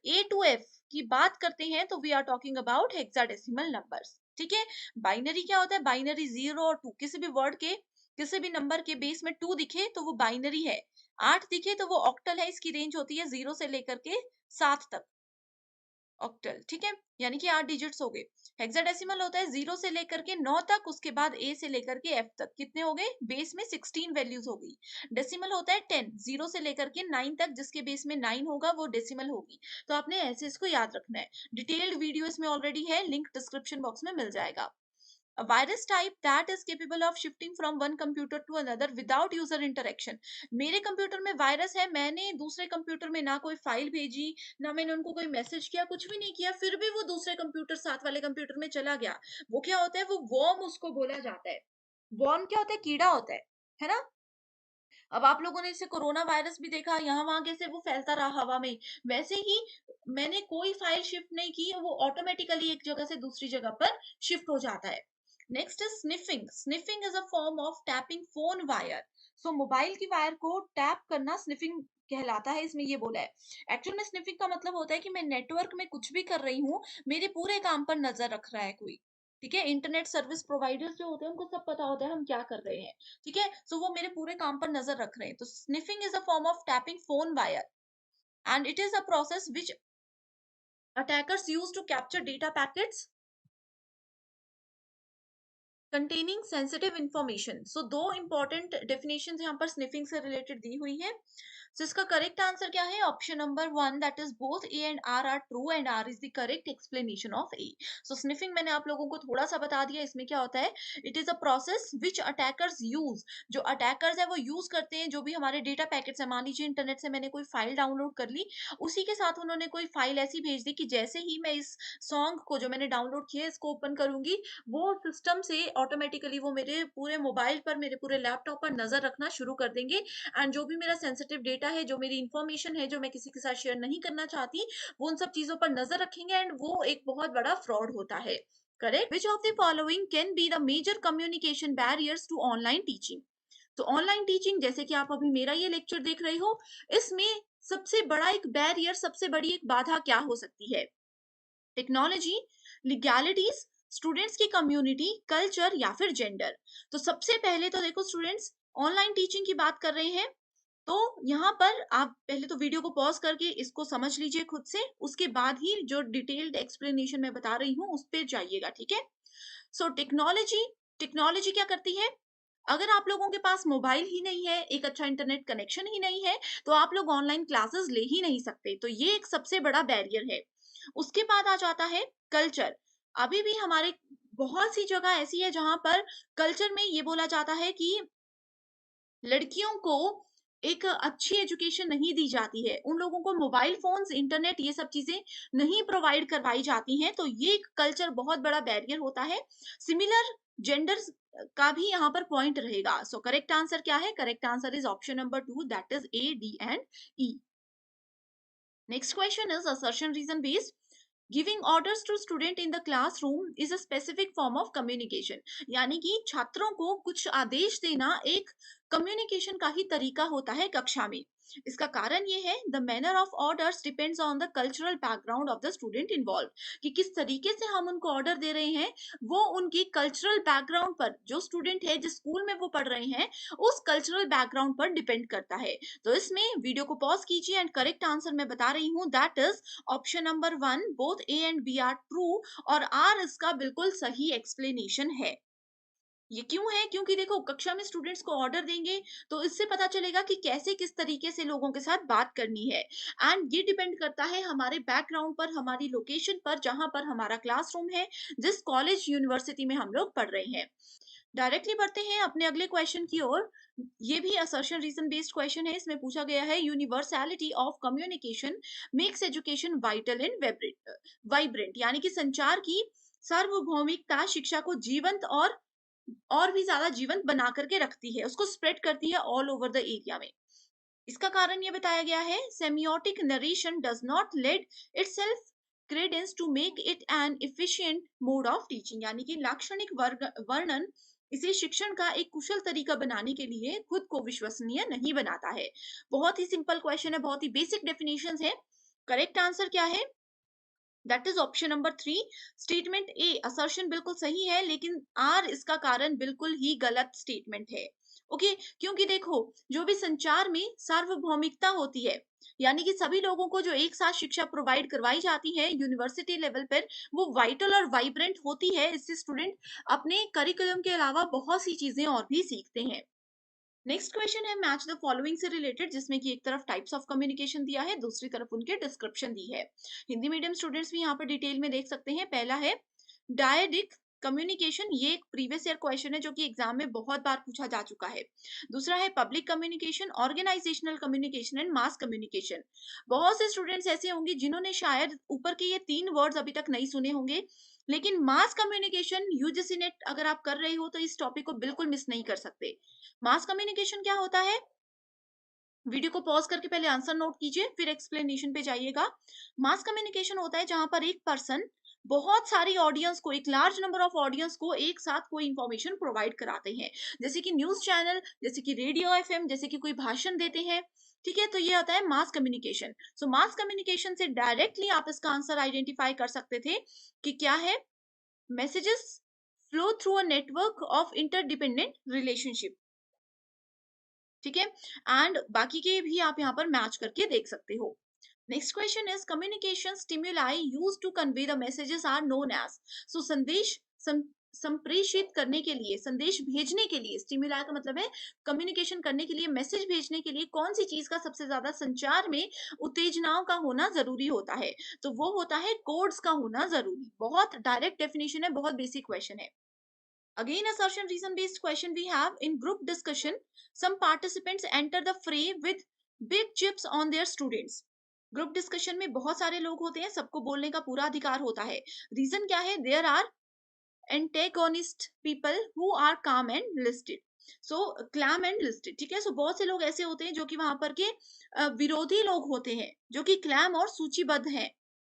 A2F की बात करते हैं तो we are talking about hexadecimal numbers. ठीक है, बाइनरी क्या होता है? बाइनरी 0 और 2, किसी भी वर्ड के, किसी भी नंबर के बेस में 2 दिखे तो वो बाइनरी है। 8 दिखे तो वो ऑक्टल है। इसकी रेंज होती है 0 से लेकर के 7 तक। ऑक्टल, ठीक है, यानी कि 8 डिजिट्स हो गए। हेक्साडेसिमल होता है 0 से लेकर के 9 तक, उसके बाद ए से लेकर के एफ तक। कितने हो गए? बेस में 16 वैल्यूज हो गई। डेसिमल होता है 10, 0 से लेकर के 9 तक, जिसके बेस में 9 होगा वो डेसिमल होगी। तो आपने ऐसे इसको याद रखना है। डिटेल्ड वीडियो इसमें ऑलरेडी है, लिंक डिस्क्रिप्शन बॉक्स में मिल जाएगा। A virus type that is capable of shifting from one computer to another without user interaction. मेरे कंप्यूटर में वायरस है, मैंने दूसरे कंप्यूटर में ना कोई फाइल भेजी, ना मैंने उनको कोई मैसेज किया, कुछ भी नहीं किया, फिर भी वो दूसरे कंप्यूटर, साथ वाले कंप्यूटर में चला गया। वो क्या होता है? वो वर्म उसको बोला जाता है। वर्म क्या होता है? कीड़ा होता है ना? अब आप लोगों ने इसे कोरोना वायरस भी देखा, यहाँ वहां कैसे वो फैलता रहा हवा में। वैसे ही मैंने कोई फाइल शिफ्ट नहीं की, वो ऑटोमेटिकली एक जगह से दूसरी जगह पर शिफ्ट हो जाता है। Next is sniffing. Sniffing is a form of tapping phone wire. So mobile की वायर को टैप करना स्निफिंग कहलाता है, इसमें ये बोला है। एक्चुअल में स्निफिंग का मतलब होता है कि मैं नेटवर्क में कुछ भी कर रही हूँ, मेरे पूरे काम पर नजर रख रहा है कोई। ठीक है, इंटरनेट सर्विस प्रोवाइडर्स जो होते हैं उनको सब पता होता है हम क्या कर रहे हैं। ठीक है, सो वो मेरे पूरे काम पर नजर रख रहे हैं। तो sniffing is a form of tapping phone wire and it is a process which attackers use to capture data packets containing sensitive information. So दो इंपॉर्टेंट डेफिनेशन यहाँ पर स्निफिंग से रिलेटेड दी हुई है। सो इसका करेक्ट आंसर क्या है? Option number 1, that is both A and R are true and R is the correct explanation of A. So sniffing मैंने आप लोगों को थोड़ा सा बता दिया, इसमें क्या होता है? It is a process which attackers use. जो अटैकर्स है वो यूज करते हैं जो भी हमारे डेटा पैकेट्स है। मान लीजिए इंटरनेट से मैंने कोई फाइल डाउनलोड कर ली, उसी के साथ उन्होंने कोई फाइल ऐसी भेज दी कि जैसे ही मैं इस सॉन्ग को जो मैंने डाउनलोड किया है इसको ओपन करूंगी, वो सिस्टम से ऑटोमेटिकली वो मेरे पूरे मोबाइल पर, मेरे पूरे लैपटॉप पर नजर रखना शुरू कर देंगे। एंड जो भी मेरा सेंसिटिव डेटा है, जो मेरी इंफॉर्मेशन है, जो मैं किसी के साथ शेयर नहीं करना चाहती, वो उन सब चीजों पर नजर रखेंगे एंड वो एक बहुत बड़ा फ्रॉड होता है। Correct. Which of the following can be the major communication barriers to online teaching? तो ऑनलाइन टीचिंग, जैसे कि आप अभी मेरा ये लेक्चर देख रहे हो, इसमें सबसे बड़ा एक बैरियर, सबसे बड़ी एक बाधा क्या हो सकती है? टेक्नोलॉजी, लीगैलिटीज, स्टूडेंट्स की कम्युनिटी, कल्चर या फिर जेंडर। तो सबसे पहले तो देखो स्टूडेंट्स, ऑनलाइन टीचिंग की बात कर रहे हैं, तो यहाँ पर आप पहले तो वीडियो को पॉज करके इसको समझ लीजिए खुद से, उसके बाद ही जो डिटेल्ड एक्सप्लेनेशन मैं बता रही हूँ उस पर जाइएगा। ठीक है, सो टेक्नोलॉजी, टेक्नोलॉजी क्या करती है? अगर आप लोगों के पास मोबाइल ही नहीं है, एक अच्छा इंटरनेट कनेक्शन ही नहीं है, तो आप लोग ऑनलाइन क्लासेस ले ही नहीं सकते। तो ये एक सबसे बड़ा बैरियर है। उसके बाद आ जाता है कल्चर। अभी भी हमारे बहुत सी जगह ऐसी है जहाँ पर कल्चर में ये बोला जाता है कि लड़कियों को एक अच्छी एजुकेशन नहीं दी जाती है। उन लोगों को मोबाइल फ़ोन्स, इंटरनेट ये सब चीज़ें नहीं प्रोवाइड करवाई जाती हैं, तो ये एक कल्चर बहुत बड़ा बैरियर होता है। सिमिलर जेंडर्स का भी यहाँ पर पॉइंट रहेगा। सो करेक्ट आंसर क्या है? Correct answer is option number 2 that is a, D and E. Next question is assertion reason based. Giving orders to student in the classroom is a specific form of communication. यानी कि छात्रों को कुछ आदेश देना एक कम्युनिकेशन का ही तरीका होता है कक्षा में। इसका कारण ये है the manner of orders depends on the cultural background of the student involve, कि किस तरीके से हम उनको ऑर्डर दे रहे हैं वो उनकी कल्चरल बैकग्राउंड पर, जो स्टूडेंट है जिस स्कूल में वो पढ़ रहे हैं उस कल्चरल बैकग्राउंड पर डिपेंड करता है। तो इसमें वीडियो को पॉज कीजिए एंड करेक्ट आंसर मैं बता रही हूँ that is option number 1 both A and B are true, और आर इसका बिल्कुल सही एक्सप्लेनेशन है। ये क्यों है? क्योंकि देखो कक्षा में स्टूडेंट्स को ऑर्डर देंगे तो इससे पता चलेगा कि कैसे किस तरीके से लोगों के साथ बात करनी है, एंड ये डिपेंड करता है हमारे बैकग्राउंड पर, हमारी लोकेशन पर, जहां पर हमारा क्लासरूम है, जिस कॉलेज यूनिवर्सिटी में हम लोग पढ़ रहे हैं। डायरेक्टली बढ़ते हैं अपने अगले क्वेश्चन की ओर। ये भी असर्शन रीजन बेस्ड क्वेश्चन है। इसमें पूछा गया है universality of communication makes education vital and vibrant, यानी कि संचार की सार्वभौमिकता शिक्षा को जीवंत और भी ज्यादा जीवंत बना करके रखती है, उसको स्प्रेड करती है ऑल ओवर द एरिया में। इसका कारण ये बताया गया है semiotic narration does not lead itself credence to make it an efficient mode of teaching, यानी कि लाक्षणिक वर्णन इसे शिक्षण का एक कुशल तरीका बनाने के लिए खुद को विश्वसनीय नहीं बनाता है। बहुत ही सिंपल क्वेश्चन है, बहुत ही बेसिक डेफिनेशन है। करेक्ट आंसर क्या है? That is option number 3। Statement A assertion बिल्कुल सही है, लेकिन आर इसका कारण बिल्कुल ही गलत स्टेटमेंट है। ओके क्योंकि देखो जो भी संचार में सार्वभौमिकता होती है, यानी कि सभी लोगों को जो एक साथ शिक्षा प्रोवाइड करवाई जाती है यूनिवर्सिटी लेवल पर, वो वाइटल और वाइब्रेंट होती है। इससे स्टूडेंट अपने करिकुलम के अलावा बहुत सी चीजें और भी सीखते हैं। नेक्स्ट क्वेश्चन है मैच द फॉलोइंग से रिलेटेड, जिसमें कि एक तरफ टाइप्स ऑफ कम्युनिकेशन दिया है, दूसरी तरफ उनके डिस्क्रिप्शन दी है। हिंदी मीडियम स्टूडेंट्स भी यहाँ पर डिटेल में देख सकते हैं। पहला है डायडिक कम्युनिकेशन, ये एक प्रीवियस ईयर क्वेश्चन है जो कि एग्जाम में बहुत बार पूछा जा चुका है। दूसरा है public communication, organisational communication and mass communication. बहुत से स्टूडेंट्स ऐसे होंगे जिन्होंने शायद ऊपर के ये 3 वर्ड्स अभी तक नहीं सुने होंगे, लेकिन मास कम्युनिकेशन यूजीसी नेट अगर आप कर रहे हो तो इस टॉपिक को बिल्कुल मिस नहीं कर सकते। मास कम्युनिकेशन क्या होता है? वीडियो को पॉज करके पहले आंसर नोट कीजिए फिर एक्सप्लेनेशन पे जाइएगा। मास कम्युनिकेशन होता है जहां पर एक पर्सन बहुत सारी ऑडियंस को, एक लार्ज नंबर ऑफ ऑडियंस को एक साथ कोई इंफॉर्मेशन प्रोवाइड कराते हैं, जैसे कि न्यूज चैनल, जैसे कि रेडियो एफएम, जैसे कि कोई भाषण देते हैं। ठीक है, तो ये होता है मास कम्युनिकेशन। सो मास कम्युनिकेशन से डायरेक्टली आप इसका आंसर आइडेंटिफाई कर सकते थे कि क्या है। Messages flow through a network of interdependent relationship. ठीक है, एंड बाकी के भी आप यहाँ पर मैच करके देख सकते हो। Next question is communication stimuli use to convey the messages are known as. So संदेश संप्रेषित करने के लिए, संदेश भेजने के लिए, स्टिमुलाई का मतलब है कम्युनिकेशन करने के लिए, मैसेज भेजने के लिए कौन सी चीज का सबसे ज्यादा संचार में उत्तेजनाओं का होना जरूरी होता है? तो वो होता है कोड्स का होना जरूरी। बहुत डायरेक्ट डेफिनेशन है, बहुत बेसिक क्वेश्चन है। Again, assertion reason based question we have in group discussion. Some participants enter the fray with big chips on their students. Group discussion में बहुत सारे लोग होते हैं, सबको बोलने का पूरा अधिकार होता है। रीजन क्या है? There are antagonist people who are calm and listed. So calm and listed, ठीक है। सो बहुत से लोग ऐसे होते हैं जो कि वहां पर के विरोधी लोग होते हैं, जो कि क्लैम और सूचीबद्ध हैं।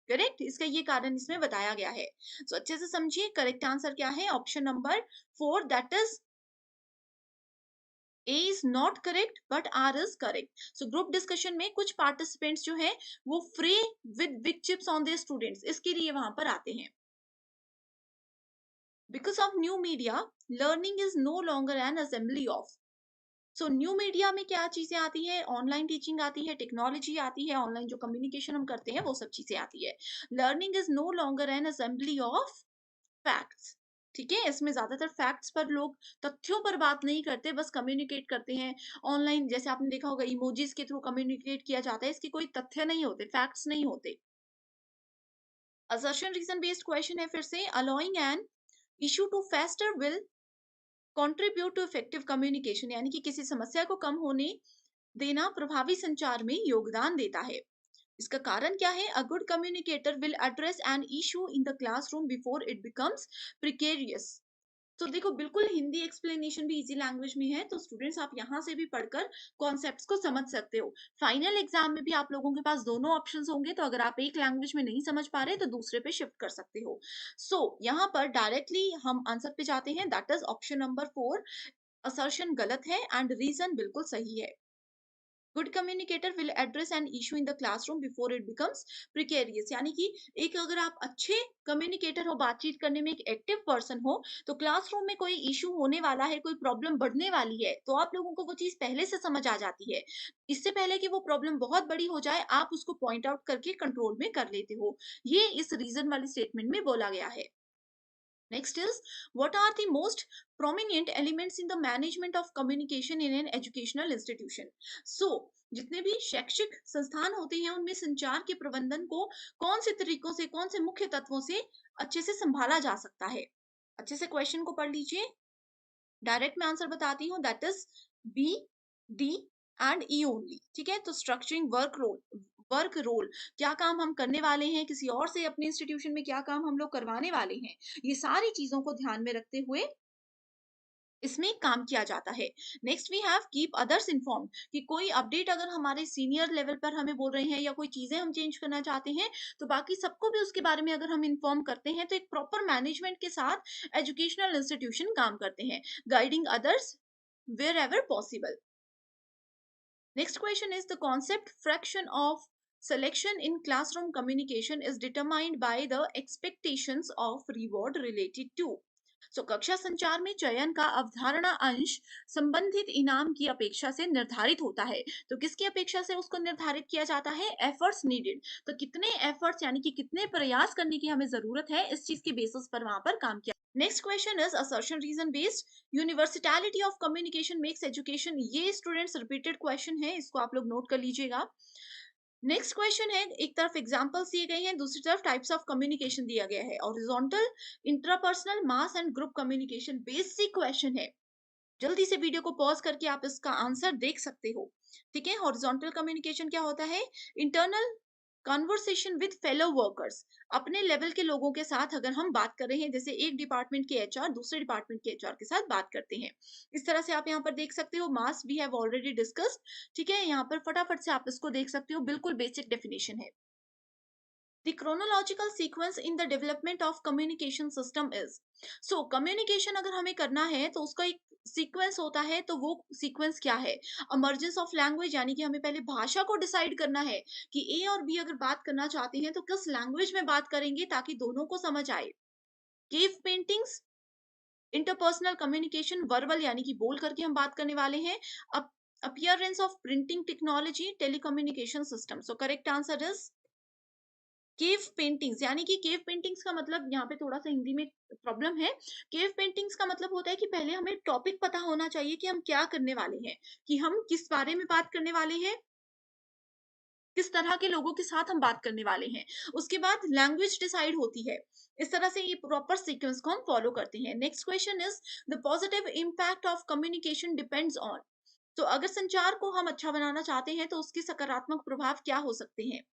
करेक्ट, इसका ये कारण इसमें बताया गया है। सो अच्छे से समझिए, करेक्ट आंसर क्या है? Option number 4 that is A is not correct but R is correct. So group discussion में कुछ पार्टिसिपेंट्स जो है वो free with big chips on their students, इसके लिए वहां पर आते हैं। Because of new media learning is no longer an assembly of. So new media में क्या चीजें आती है? ऑनलाइन टीचिंग आती है, टेक्नोलॉजी आती है, ऑनलाइन जो कम्युनिकेशन हम करते हैं वो सब चीजें आती है। Learning is no longer an assembly of facts. ठीक है? इसमें ज़्यादातर फैक्ट्स पर लोग तथ्यों पर बात नहीं करते, बस कम्युनिकेट करते हैं। ऑनलाइन जैसे आपने देखा होगा इमोजीज़ के थ्रू कम्युनिकेट किया जाता है, इसके कोई तथ्य नहीं होते, फैक्ट्स नहीं होते। असर्शन रीज़न बेस्ड क्वेश्चन है फिर से, allowing an issue to fester will contribute to effective communication, यानी कि किसी समस्या को कम होने देना प्रभावी संचार में योगदान देता है। इसका कारण क्या है? A good communicator will address an issue in the classroom before it becomes precarious. तो देखो बिल्कुल हिंदी एक्सप्लेनेशन भी इजी लैंग्वेज में है, तो स्टूडेंट्स आप यहाँ से भी पढ़कर कॉन्सेप्ट्स को समझ सकते हो। फाइनल एग्जाम में भी आप लोगों के पास दोनों ऑप्शंस होंगे, तो अगर आप एक लैंग्वेज में नहीं समझ पा रहे तो दूसरे पे शिफ्ट कर सकते हो। यहाँ पर डायरेक्टली हम आंसर पे जाते हैं, that is option number 4। Assertion गलत है एंड रीजन बिल्कुल सही है। Good communicator will address an issue in the classroom before it becomes precarious, यानी कि एक अगर आप अच्छे कम्युनिकेटर हो, बातचीत करने में एक एक्टिव पर्सन हो, तो क्लासरूम में कोई इशू होने वाला है, कोई प्रॉब्लम बढ़ने वाली है, तो आप लोगों को वो चीज पहले से समझ आ जाती है। इससे पहले कि वो प्रॉब्लम बहुत बड़ी हो जाए, आप उसको पॉइंट आउट करके कंट्रोल में कर लेते हो। ये इस रीजन वाली स्टेटमेंट में बोला गया है। Next is, what are the most prominent elements in the management of communication in an educational institution? So, जितने भी शैक्षिक संस्थान होते हैं उनमें संचार के प्रबंधन को कौन से तरीकों से, कौन से मुख्य तत्वों से अच्छे से संभाला जा सकता है? अच्छे से क्वेश्चन को पढ़ लीजिए। डायरेक्ट में आंसर बताती हूँ, that is B, D and E only. ठीक है, तो स्ट्रक्चरिंग वर्क रोल, क्या काम हम करने वाले हैं, किसी और से अपने इंस्टीट्यूशन में क्या काम हम लोग करवाने वाले हैं, ये सारी चीजों को ध्यान में रखते हुए इसमें काम किया जाता है। Next we have keep others informed, कि कोई अपडेट अगर हमारे सीनियर लेवल पर हमें बोल रहे हैं या कोई चीजें हम चेंज करना चाहते हैं, तो बाकी सबको भी उसके बारे में अगर हम इन्फॉर्म करते हैं, तो एक प्रॉपर मैनेजमेंट के साथ एजुकेशनल इंस्टीट्यूशन काम करते हैं, guiding others wherever possible. Next question is, the concept fraction of selection in classroom communication is determined by the expectations of reward related to. कक्षा संचार में चयन का अवधारणा अंश संबंधित इनाम की अपेक्षा से निर्धारित होता है। तो किसकी अपेक्षा से उसको निर्धारित किया जाता है? Efforts needed. तो कितने एफर्ट्स यानी कि कितने प्रयास करने की हमें जरूरत है, इस चीज के बेसिस पर वहां पर काम किया। Next question is assertion reason based, universality of communication makes education. ये स्टूडेंट्स रिपीटेड क्वेश्चन है, इसको आप लोग नोट कर लीजिएगा। नेक्स्ट क्वेश्चन है, एक तरफ एग्जांपल्स दिए गए हैं, दूसरी तरफ टाइप्स ऑफ कम्युनिकेशन दिया गया है। Horizontal, intrapersonal, mass and group communication basic question है। जल्दी से वीडियो को पॉज करके आप इसका आंसर देख सकते हो। ठीक है, हॉरिजॉन्टल कम्युनिकेशन क्या होता है? Internal conversation with fellow workers, अपने लेवल के लोगों के साथ अगर हम बात कर रहे हैं, जैसे एक डिपार्टमेंट के एचआर दूसरे डिपार्टमेंट के एचआर के साथ बात करते हैं, इस तरह से आप यहाँ पर देख सकते हो। Mass we have already discussed. ठीक है, यहाँ पर फटाफट से आप इसको देख सकते हो, बिल्कुल बेसिक डेफिनेशन है। The chronological sequence in the development of communication system is, communication अगर हमें करना है तो उसका एक सीक्वेंस होता है, तो वो सीक्वेंस क्या है? इमर्जेंस ऑफ लैंग्वेज, यानी कि हमें पहले भाषा को डिसाइड करना है कि ए और बी अगर बात करना चाहते हैं तो किस लैंग्वेज में बात करेंगे ताकि दोनों को समझ आए। Cave paintings, interpersonal communication, verbal यानी कि बोल करके हम बात करने वाले हैं। Appearance of printing technology, telecommunication system. Correct answer is cave paintings, यानी कि केव पेंटिंग्स का मतलब, यहाँ पे थोड़ा सा हिंदी में प्रॉब्लम है। केव पेंटिंग्स का मतलब होता है कि पहले हमें टॉपिक पता होना चाहिए कि हम क्या करने वाले हैं, कि हम किस बारे में बात करने वाले हैं, किस तरह के लोगों के साथ हम बात करने वाले हैं। उसके बाद लैंग्वेज डिसाइड होती है। इस तरह से ये प्रॉपर सीक्वेंस को हम फॉलो करते हैं। Next question is, the positive impact of communication depends on. तो अगर संचार को हम अच्छा बनाना चाहते हैं तो उसके सकारात्मक प्रभाव क्या हो सकते हैं?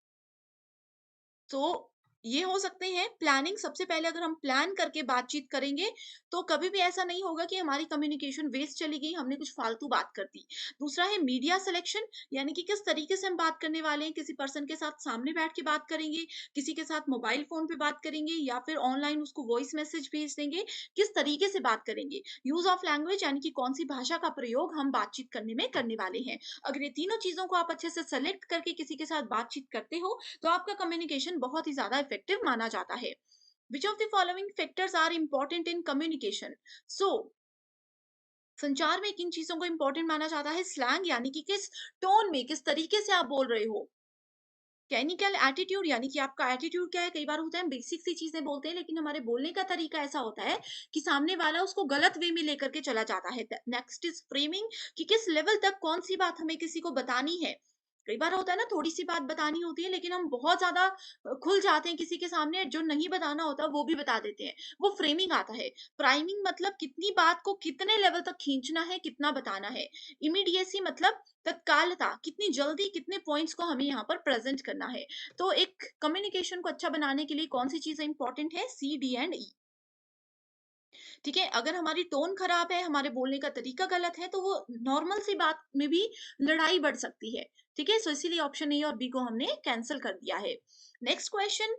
तो ये हो सकते हैं प्लानिंग। सबसे पहले अगर हम प्लान करके बातचीत करेंगे तो कभी भी ऐसा नहीं होगा कि हमारी कम्युनिकेशन वेस्ट चली गई, हमने कुछ फालतू बात कर दी। दूसरा है मीडिया सिलेक्शन, यानी कि किस तरीके से हम बात करने वाले हैं, किसी पर्सन के साथ सामने बैठ के बात करेंगे, किसी के साथ मोबाइल फोन पे बात करेंगे, या फिर ऑनलाइन उसको वॉइस मैसेज भेज देंगे, किस तरीके से बात करेंगे। यूज ऑफ लैंग्वेज, यानी कि कौन सी भाषा का प्रयोग हम बातचीत करने में करने वाले हैं। अगर ये तीनों चीजों को आप अच्छे से सेलेक्ट करके किसी के साथ बातचीत करते हो तो आपका कम्युनिकेशन बहुत ही ज्यादा इफेक्टिव माना जाता है। Which of the following factors are important in communication? संचार में किन चीजों को इंपॉर्टेंट माना जाता है? स्लैंग, यानी कि किस टोन में, किस तरीके से आप बोल रहे हो, कैनिकल एटीट्यूड यानी कि आपका एटीट्यूड क्या है? कई बार होता है हम बेसिक सी चीज़ें बोलते हैं लेकिन हमारे बोलने का तरीका ऐसा होता है कि सामने वाला उसको गलत वे में लेकर के चला जाता है। द नेक्स्ट इज़ फ्रेमिंग कि किस लेवल तक कौन-सी बात हमें किसी को बतानी है। कई बार होता है ना थोड़ी-सी बात बतानी होती है लेकिन हम बहुत ज़्यादा खुल जाते हैं किसी के सामने, जो नहीं बताना होता वो भी बता देते हैं। वो फ्रेमिंग आता है। प्राइमिंग मतलब कितनी बात को कितने लेवल तक खींचना है, कितना बताना है। इमीडिएसी मतलब तत्कालता, कितनी जल्दी कितने पॉइंट्स को हमें यहाँ पर प्रेजेंट करना है। तो एक कम्युनिकेशन को अच्छा बनाने के लिए कौन सी चीजें इंपॉर्टेंट है? सी, डी एंड ई। ठीक है, अगर हमारी टोन खराब है, हमारे बोलने का तरीका गलत है, तो वो नॉर्मल सी बात में भी लड़ाई बढ़ सकती है। ठीक है, सो इसीलिए ऑप्शन ए और बी को हमने कैंसिल कर दिया है। Next question,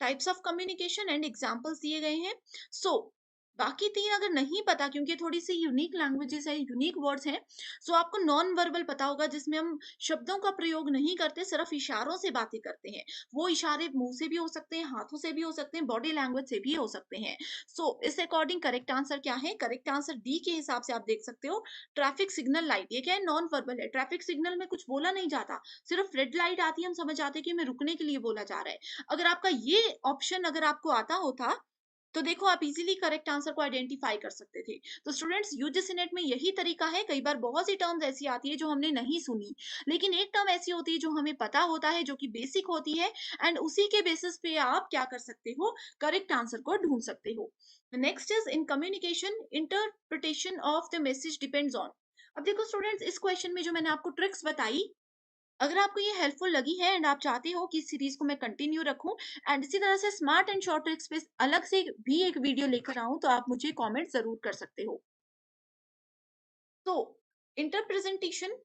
types of communication and examples दिए गए हैं। सो बाकी 3 अगर नहीं पता, क्योंकि थोड़ी सी यूनिक लैंग्वेजेस है, यूनिक वर्ड्स हैं, सो आपको नॉन वर्बल पता होगा जिसमें हम शब्दों का प्रयोग नहीं करते, सिर्फ इशारों से बातें करते हैं। वो इशारे मुंह से भी हो सकते हैं, हाथों से भी हो सकते हैं, बॉडी लैंग्वेज से भी हो सकते हैं। सो इस अकॉर्डिंग करेक्ट आंसर क्या है? करेक्ट आंसर डी के हिसाब से आप देख सकते हो। ट्रैफिक सिग्नल लाइट, ये क्या है? नॉन वर्बल है। ट्रैफिक सिग्नल में कुछ बोला नहीं जाता, सिर्फ रेड लाइट आती है, हम समझ जाते हैं कि हमें रुकने के लिए बोला जा रहा है। अगर आपका ये ऑप्शन अगर आपको आता होता, तो देखो आप इजीली करेक्ट आंसर को आइडेंटिफाई कर सकते थे। तो स्टूडेंट्स, यूजीसी नेट में यही तरीका है। कई बार बहुत सी टर्म्स ऐसी आती है जो हमने नहीं सुनी, लेकिन एक टर्म ऐसी होती है जो हमें पता होता है, जो कि बेसिक होती है, एंड उसी के बेसिस पे आप क्या कर सकते हो? करेक्ट आंसर को ढूंढ सकते हो। Next is in communication interpretation of the message depends on. अब देखो स्टूडेंट्स, इस क्वेश्चन में जो मैंने आपको ट्रिक्स बताई, अगर आपको ये हेल्पफुल लगी है एंड आप चाहते हो कि इस सीरीज को मैं कंटिन्यू रखूं एंड इसी तरह से स्मार्ट एंड शॉर्ट ट्रिक्स पे अलग से भी एक वीडियो लेकर आऊं, तो आप मुझे कमेंट जरूर कर सकते हो। तो interpresentation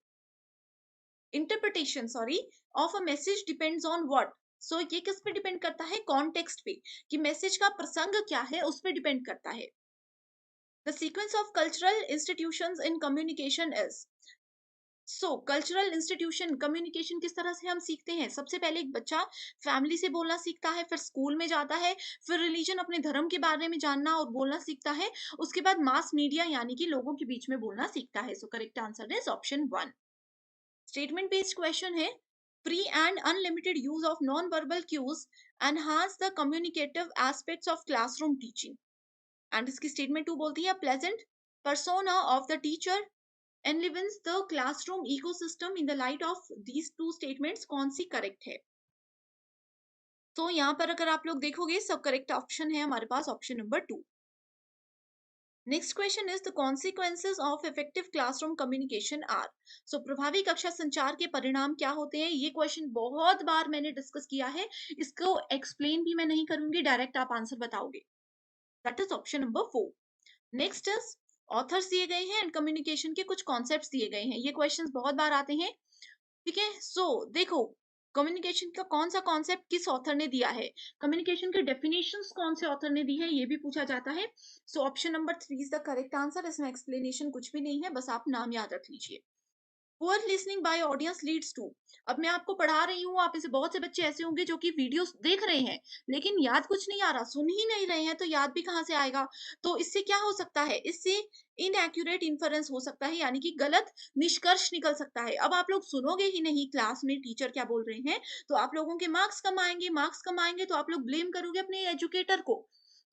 interpretation sorry of a message depends on what. So ये किस पे डिपेंड करता है? कॉन्टेक्स्ट पे, कि मैसेज का प्रसंग क्या है उस पे डिपेंड करता है। The sequence of cultural institutions in communication is. So cultural institution communication किस तरह से हम सीखते हैं? सबसे पहले एक बच्चा फैमिली से बोलना सीखता है, फिर स्कूल में जाता है, फिर रिलीजन अपने धर्म के बारे में जानना और बोलना सीखता है, उसके बाद मास मीडिया यानी कि लोगों के बीच में बोलना सीखता है। So correct answer is option 1। Statement based question है। Free and unlimited use of non verbal cues enhance the communicative aspects of classroom teaching. And इसकी स्टेटमेंट 2 बोलती है pleasant persona of the teacher enlivens the classroom ecosystem in the light of these two statements, कौन सी करेक्ट है? तो यहाँ पर अगर आप लोग देखोगे, सब करेक्ट ऑप्शन है हमारे पास option number 2। Next question is the consequences of effective classroom communication are. So प्रभावी कक्षा संचार के परिणाम क्या होते हैं? ये क्वेश्चन बहुत बार मैंने डिस्कस किया है, इसको एक्सप्लेन भी मैं नहीं करूंगी, डायरेक्ट आप आंसर बताओगे। That is option number 4। Next is authors दिए गए हैं एंड कम्युनिकेशन के कुछ कॉन्सेप्ट्स दिए गए हैं। ये क्वेश्चंस बहुत बार आते हैं। ठीक है, सो देखो कम्युनिकेशन का कौन सा कॉन्सेप्ट किस ऑथर ने दिया है, कम्युनिकेशन के डेफिनेशंस कौन से ऑथर ने दी है, ये भी पूछा जाता है। So option number 3 is the correct answer. इसमें एक्सप्लेनेशन कुछ भी नहीं है, बस आप नाम याद रख लीजिए। Poor listening by audience leads to. अब मैं आपको पढ़ा रही हूँ, आप में से बहुत से बच्चे ऐसे होंगे जो कि वीडियोस देख रहे हैं लेकिन याद कुछ नहीं आ रहा, सुन ही नहीं रहे हैं, तो याद भी कहाँ से आएगा? तो इससे क्या हो सकता है? इससे इनएक्यूरेट इन्फरेंस हो सकता है, यानी कि गलत निष्कर्ष निकल सकता है। अब आप लोग सुनोगे ही नहीं क्लास में टीचर क्या बोल रहे हैं, तो आप लोगों के मार्क्स कम आएंगे। मार्क्स कम आएंगे तो आप लोग ब्लेम करोगे अपने एजुकेटर को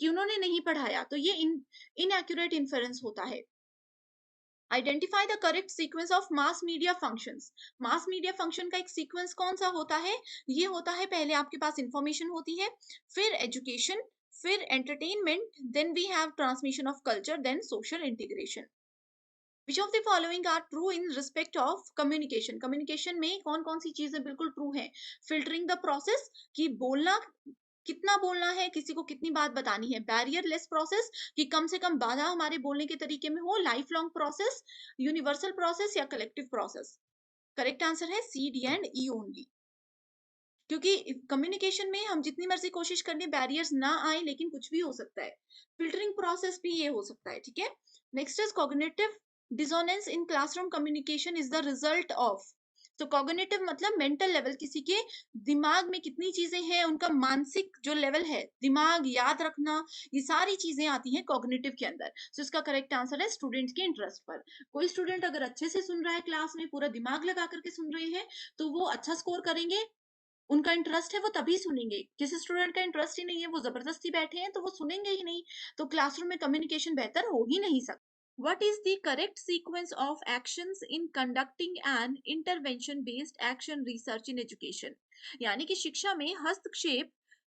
कि उन्होंने नहीं पढ़ाया, तो ये इनएक्यूरेट इन्फरेंस होता है। Identify the correct sequence of mass media functions. Mass media function का एक सीक्वेंस कौन सा होता है? ये होता है, पहले आपके पास इंफॉर्मेशन होती है, फिर एजुकेशन, फिर entertainment, then we have transmission of culture, then social integration. Which of the following are true in respect of communication. Communication में कौन कौन सी चीजें बिल्कुल ट्रू है? फिल्टरिंग द प्रोसेस, कि बोलना कितना बोलना है, किसी को कितनी बात बतानी है। बैरियर लेस प्रोसेस, कि कम से कम बाधा हमारे बोलने के तरीके में हो। Life long process, universal process या कलेक्टिव प्रोसेस। करेक्ट आंसर है सी, डी एंड ई ओनली। क्योंकि कम्युनिकेशन में हम जितनी मर्जी कोशिश कर लें बैरियर्स ना आए, लेकिन कुछ भी हो सकता है। फिल्टरिंग प्रोसेस भी ये हो सकता है। ठीक है, next is cognitive dissonance in classroom communication is the result of. तो कॉग्निटिव मतलब मेंटल लेवल, किसी के दिमाग में कितनी चीजें हैं, उनका मानसिक जो लेवल है, दिमाग याद रखना, ये सारी चीजें आती हैं कॉग्निटिव के अंदर। सो इसका करेक्ट आंसर है स्टूडेंट के इंटरेस्ट पर। कोई स्टूडेंट अगर अच्छे से सुन रहा है, क्लास में पूरा दिमाग लगा करके सुन रहे हैं, तो वो अच्छा स्कोर करेंगे। उनका इंटरेस्ट है वो तभी सुनेंगे। किसी स्टूडेंट का इंटरेस्ट ही नहीं है, वो ज़बरदस्ती बैठे हैं तो वो सुनेंगे ही नहीं, तो क्लासरूम में कम्युनिकेशन बेहतर हो ही नहीं सकता। What is the correct sequence of actions in conducting an intervention based action research in education? यानी कि शिक्षा में हस्तक्षेप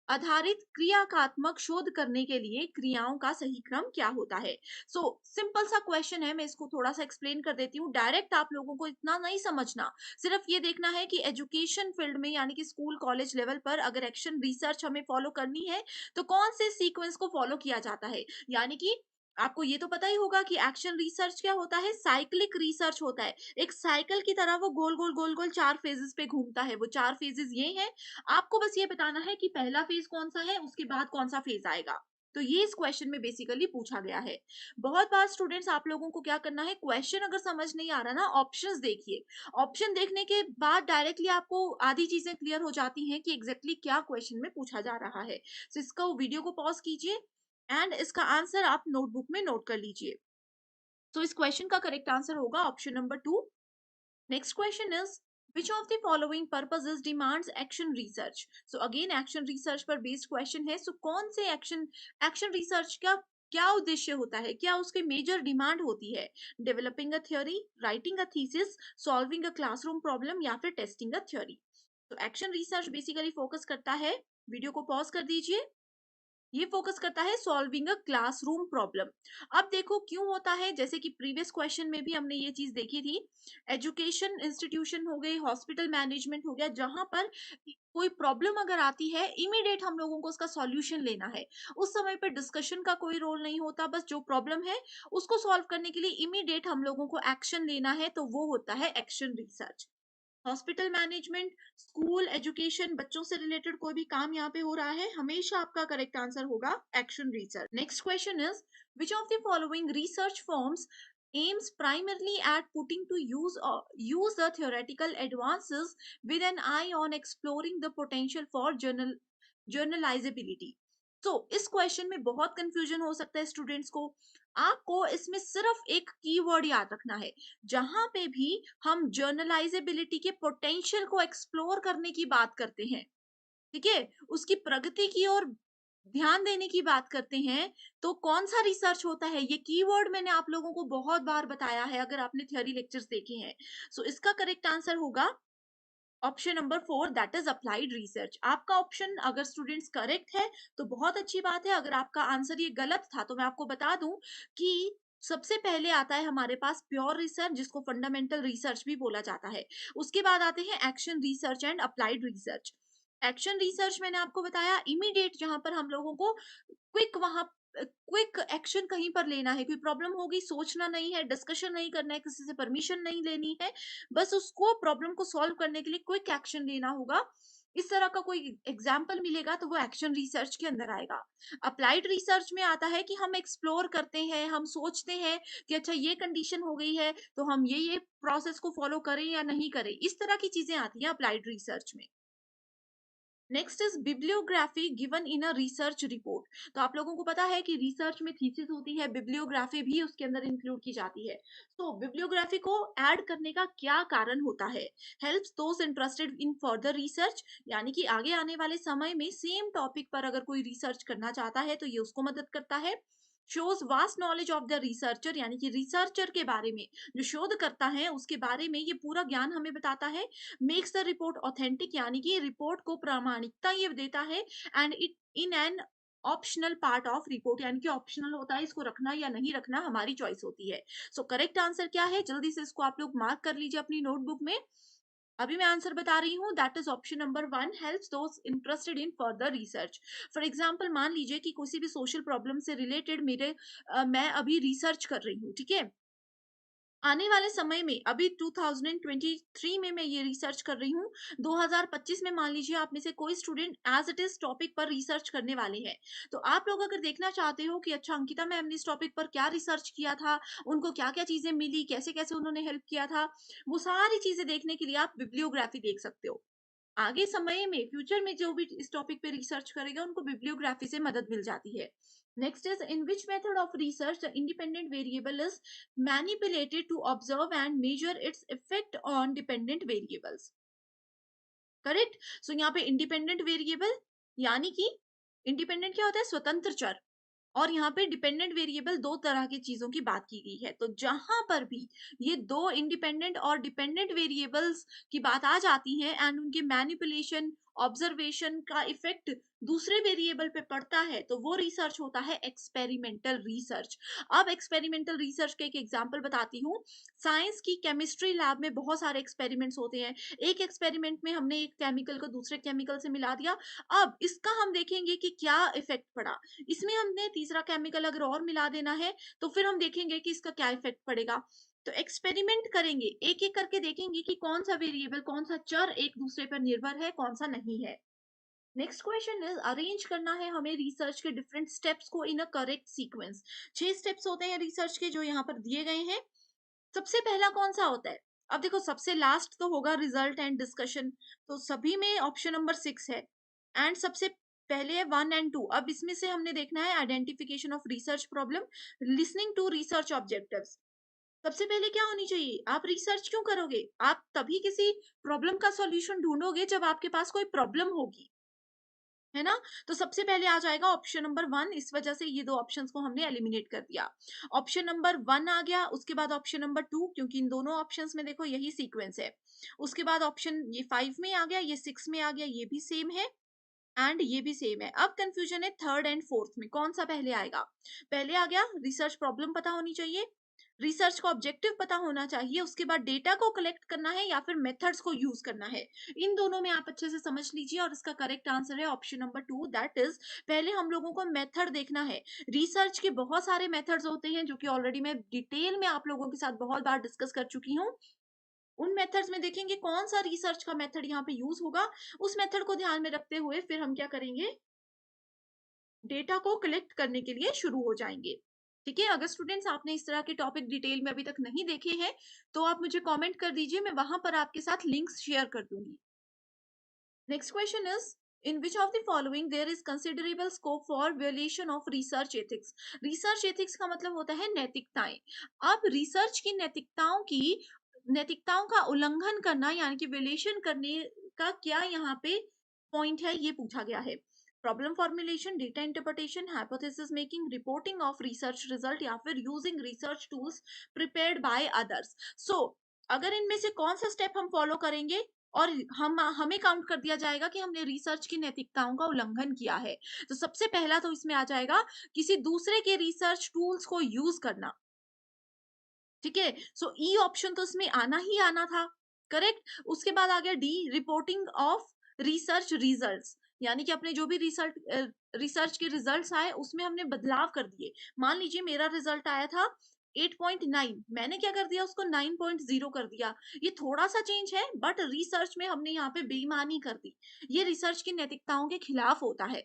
आधारित क्रियात्मक शोध करने के लिए क्रियाओं का सही क्रम क्या होता है? सो सिंपल सा क्वेश्चन है, मैं इसको थोड़ा सा एक्सप्लेन कर देती हूँ। डायरेक्ट आप लोगों को इतना नहीं समझना, सिर्फ ये देखना है कि एजुकेशन फील्ड में यानी कि स्कूल कॉलेज लेवल पर अगर एक्शन रिसर्च हमें फॉलो करनी है तो कौन से सीक्वेंस को फॉलो किया जाता है। यानी कि आपको ये तो पता ही होगा कि एक्शन रिसर्च क्या होता है, साइक्लिक रिसर्च होता है। एक साइकिल की तरह वो गोल गोल गोल गोल चार फेजेस पे घूमता है। वो चार फेजेस ये हैं, आपको बस ये बताना है कि पहला फेज कौन सा है, उसके बाद कौन सा फेज आएगा। तो ये इस क्वेश्चन में बेसिकली पूछा गया है। बहुत बार स्टूडेंट्स आप लोगों को क्या करना है, क्वेश्चन अगर समझ नहीं आ रहा ना, ऑप्शंस देखिए। ऑप्शन देखने के बाद डायरेक्टली आपको आधी चीजें क्लियर हो जाती हैं कि एग्जैक्टली क्या क्वेश्चन में पूछा जा रहा है। तो इसका वीडियो को पॉज कीजिए एंड इसका आंसर आप नोटबुक में नोट कर लीजिए। तो इस क्वेश्चन का करेक्ट आंसर होगा option number 2। Next question is, which of the following purposes demands action research? So again action research पर based question है। So कौन से action research का क्या उद्देश्य होता है, क्या उसके मेजर डिमांड होती है? Developing a theory, writing a thesis, solving a classroom problem या फिर टेस्टिंग अ थ्योरी। तो एक्शन रिसर्च बेसिकली फोकस करता है, वीडियो को पॉज कर दीजिए, ये फोकस करता है सॉल्विंग अ क्लासरूम प्रॉब्लम। अब देखो क्यों होता है, जैसे कि प्रीवियस क्वेश्चन में भी हमने ये चीज देखी थी। एजुकेशन इंस्टीट्यूशन हो गई, हॉस्पिटल मैनेजमेंट हो गया, जहां पर कोई प्रॉब्लम अगर आती है इमीडिएट हम लोगों को उसका सॉल्यूशन लेना है। उस समय पर डिस्कशन का कोई रोल नहीं होता, बस जो प्रॉब्लम है उसको सॉल्व करने के लिए इमीडिएट हम लोगों को एक्शन लेना है, तो वो होता है action research. Hospital management, school education, बच्चों से रिलेटेड कोई भी काम यहाँ पे हो रहा है, हमेशा आपका करेक्ट आंसर होगा action research. Next question is, which of the following research forms aims primarily at putting to use the theoretical advances with an eye on exploring the potential for journalizability? तो इस क्वेश्चन में बहुत कंफ्यूजन हो सकता है स्टूडेंट्स को। आपको इसमें सिर्फ एक कीवर्ड याद रखना है। जहां पे भी हम जर्नलाइजेबिलिटी के पोटेंशियल को एक्सप्लोर करने की बात करते हैं, ठीक है, उसकी प्रगति की ओर ध्यान देने की बात करते हैं, तो कौन सा रिसर्च होता है, ये कीवर्ड मैंने आप लोगों को बहुत बार बताया है अगर आपने थ्योरी लेक्चर्स देखे हैं। सो इसका करेक्ट आंसर होगा option number 4, that is applied research. आपका ऑप्शन अगर स्टूडेंट्स करेक्ट है तो बहुत अच्छी बात है, अगर आपका आंसर ये गलत था तो मैं आपको बता दूं कि सबसे पहले आता है हमारे पास प्योर रिसर्च, जिसको फंडामेंटल रिसर्च भी बोला जाता है। उसके बाद आते हैं action research and applied research. Action research मैंने आपको बताया इमीडिएट, जहां पर हम लोगों को क्विक एक्शन कहीं पर लेना है, कोई प्रॉब्लम होगी सोचना नहीं है, डिस्कशन नहीं करना है, किसी से परमिशन नहीं लेनी है, बस उसको प्रॉब्लम को सॉल्व करने के लिए क्विक एक्शन लेना होगा। इस तरह का कोई एग्जाम्पल मिलेगा तो वो एक्शन रिसर्च के अंदर आएगा। अप्लाइड रिसर्च में आता है कि हम एक्सप्लोर करते हैं, हम सोचते हैं कि अच्छा ये कंडीशन हो गई है तो हम ये प्रोसेस को फॉलो करें या नहीं करें, इस तरह की चीजें आती हैं अप्लाइड रिसर्च में। Next is bibliography given in a research report. तो आप लोगों को पता है कि रिसर्च में थीसिस होती है, बिब्लियोग्राफी भी उसके अंदर इंक्लूड की जाती है। तो बिब्लियोग्राफी को ऐड करने का क्या कारण होता है? Helps those interested in further research, यानी कि आगे आने वाले समय में सेम टॉपिक पर अगर कोई रिसर्च करना चाहता है तो ये उसको मदद करता है। Shows vast knowledge of the researcher, यानी कि रिसर्चर के बारे में, जो शोध करता है उसके बारे में ये पूरा ज्ञान हमें बताता है। मेक्स द रिपोर्ट ऑथेंटिक, यानी कि रिपोर्ट को प्रामाणिकता ये देता है। And it in an optional part of report, यानी कि ऑप्शनल होता है, इसको रखना या नहीं रखना हमारी चॉइस होती है। सो करेक्ट आंसर क्या है, जल्दी से इसको आप लोग मार्क कर लीजिए अपनी नोटबुक में। अभी मैं आंसर बता रही हूँ, that is option number 1, helps those interested in further research. For example मान लीजिए कि किसी भी सोशल प्रॉब्लम से रिलेटेड मैं अभी रिसर्च कर रही हूँ, ठीक है, आने वाले समय में अभी 2023 में मैं ये रिसर्च कर रही हूँ, 2025 में मान लीजिए आप में से कोई student as it is topic पर रिसर्च करने वाले हैं। तो आप लोग अगर देखना चाहते हो कि अच्छा अंकिता मैम ने इस टॉपिक पर क्या रिसर्च किया था, उनको क्या क्या चीजें मिली, कैसे कैसे उन्होंने हेल्प किया था, वो सारी चीजें देखने के लिए आप बिब्लियोग्राफी देख सकते हो। आगे समय में फ्यूचर में जो भी इस टॉपिक पे रिसर्च करेगा उनको बिब्लियोग्राफी से मदद मिल जाती है। Next is, in which method of research the independent variable is manipulated to observe and measure its effect on dependent variables. Correct. So यहाँ पे इंडिपेंडेंट वेरिएबल, यानी कि इंडिपेंडेंट क्या होता है, स्वतंत्र चर, और यहाँ पे डिपेंडेंट वेरिएबल, दो तरह की चीजों की बात की गई है। तो जहां पर भी ये दो इंडिपेंडेंट और डिपेंडेंट वेरिएबल्स की बात आ जाती है एंड उनके मैनिपुलेशन, ऑब्जर्वेशन का इफेक्ट दूसरे वेरिएबल पे पड़ता है, तो वो रिसर्च होता है एक्सपेरिमेंटल रिसर्च। अब एक्सपेरिमेंटल रिसर्च के एक एग्जांपल बताती हूँ। साइंस की केमिस्ट्री लैब में बहुत सारे एक्सपेरिमेंट्स होते हैं। एक एक्सपेरिमेंट में हमने एक केमिकल को दूसरे केमिकल से मिला दिया। अब इसका हम देखेंगे कि क्या इफेक्ट पड़ा। इसमें हमने तीसरा केमिकल अगर और मिला देना है, तो फिर हम देखेंगे कि इसका क्या इफेक्ट पड़ेगा। तो एक्सपेरिमेंट करेंगे, एक एक करके देखेंगे कि कौन सा वेरिएबल, कौन सा चर एक दूसरे पर निर्भर है, कौन सा नहीं है। नेक्स्ट क्वेश्चन इज, अरेंज करना है हमें रिसर्च के डिफरेंट स्टेप्स को इन अ करेक्ट सीक्वेंस। 6 स्टेप्स होते हैं रिसर्च के जो यहाँ पर दिए गए हैं। सबसे पहला कौन सा होता है? अब देखो, सबसे लास्ट तो होगा रिजल्ट एंड डिस्कशन, तो सभी में ऑप्शन नंबर 6 है। एंड सबसे पहले है 1 एंड 2। अब इसमें से हमने देखना है identification of research problem, listening to research objectives. सबसे पहले क्या होनी चाहिए? आप रिसर्च क्यों करोगे? आप तभी किसी प्रॉब्लम का सॉल्यूशन ढूंढोगे जब आपके पास कोई प्रॉब्लम होगी, है ना? तो सबसे पहले आ जाएगा ऑप्शन नंबर 1, इस वजह से ये 2 ऑप्शंस को हमने एलिमिनेट कर दिया। ऑप्शन नंबर 1 आ गया, उसके बाद ऑप्शन नंबर 2, क्योंकि इन दोनों ऑप्शंस में देखो यही सीक्वेंस है। उसके बाद ऑप्शन ये 5 में आ गया, ये 6 में आ गया, ये भी सेम है एंड ये भी सेम है। अब कंफ्यूजन है थर्ड एंड फोर्थ में, कौन सा पहले आएगा? पहले आ गया रिसर्च प्रॉब्लम पता होनी चाहिए, रिसर्च का ऑब्जेक्टिव पता होना चाहिए, उसके बाद डेटा को कलेक्ट करना है या फिर मेथड्स को यूज करना है। इन दोनों में आप अच्छे से समझ लीजिए, और इसका करेक्ट आंसर है ऑप्शन नंबर 2, दैट इज, पहले हम लोगों को मेथड देखना है। रिसर्च के बहुत सारे मेथड्स होते हैं जो कि ऑलरेडी मैं डिटेल में आप लोगों के साथ बहुत बार डिस्कस कर चुकी हूँ। उन मेथड्स में देखेंगे कौन सा रिसर्च का मेथड यहाँ पे यूज होगा, उस मेथड को ध्यान में रखते हुए फिर हम क्या करेंगे, डेटा को कलेक्ट करने के लिए शुरू हो जाएंगे। ठीक है, अगर स्टूडेंट्स आपने इस तरह के टॉपिक डिटेल में अभी तक नहीं देखे हैं, तो आप मुझे कमेंट कर दीजिए, मैं वहां पर आपके साथ लिंक्स शेयर कर दूंगी। Next question is, in which of the following there is considerable scope for violation of research ethics. Research ethics का मतलब होता है नैतिकताएं। अब रिसर्च की नैतिकताओं का उल्लंघन करना, यानी कि वियोलेशन करने का क्या यहाँ पे पॉइंट है, ये पूछा गया है। Problem formulation, data interpretation, hypothesis making, reporting of research result, या फिर using research tools prepared by others. So अगर इनमें से कौन सा स्टेप हम फॉलो करेंगे और हम हमें काउंट कर दिया जाएगा कि हमने रिसर्च की नैतिकताओं का उल्लंघन किया है, तो सबसे पहला तो इसमें आ जाएगा किसी दूसरे के रिसर्च टूल्स को यूज करना। ठीक है, सो ई ऑप्शन तो इसमें आना ही आना था, करेक्ट। उसके बाद आ गया D, reporting of research results, यानी कि अपने जो भी रिसर्च के रिजल्ट्स आए उसमें हमने बदलाव कर दिए। मान लीजिए मेरा रिजल्ट आया था 8.9, मैंने क्या कर दिया, उसको 9.0 कर दिया। ये थोड़ा सा चेंज है, बट रिसर्च में हमने यहाँ पे बेईमानी कर दी, ये रिसर्च की नैतिकताओं के खिलाफ होता है।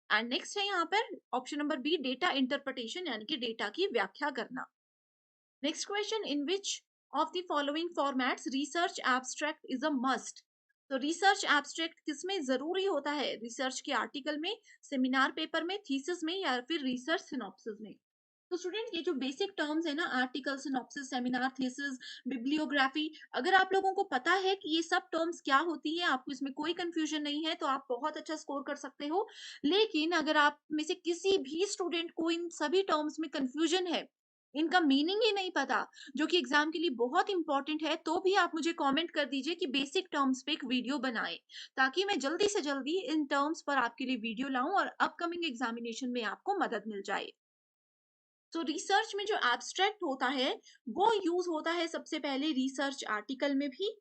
एंड नेक्स्ट है यहाँ पर option number B, data interpretation, यानी कि डेटा की व्याख्या करना। Next question, in which of the following formats research abstract is a must. तो रिसर्च एब्स्ट्रैक्ट किसमें जरूरी होता है? रिसर्च के आर्टिकल में, सेमिनार पेपर में, थीसिस में, या फिर रिसर्च सिनॉप्सिस में। तो स्टूडेंट, ये जो बेसिक टर्म्स है ना, article, synopsis, seminar, thesis, bibliography, अगर आप लोगों को पता है कि ये सब टर्म्स क्या होती है, आपको इसमें कोई कंफ्यूजन नहीं है, तो आप बहुत अच्छा स्कोर कर सकते हो। लेकिन अगर आप में से किसी भी स्टूडेंट को इन सभी टर्म्स में कंफ्यूजन है, इनका मीनिंग ही नहीं पता, जो कि एग्जाम के लिए बहुत इंपॉर्टेंट है, तो भी आप मुझे कमेंट कर दीजिए कि बेसिक टर्म्स पे एक वीडियो बनाएं, ताकि मैं जल्दी से जल्दी इन टर्म्स पर आपके लिए वीडियो लाऊं और अपकमिंग एग्जामिनेशन में आपको मदद मिल जाए। तो रिसर्च में जो एब्स्ट्रैक्ट होता है, वो यूज होता है सबसे पहले रिसर्च आर्टिकल में भी,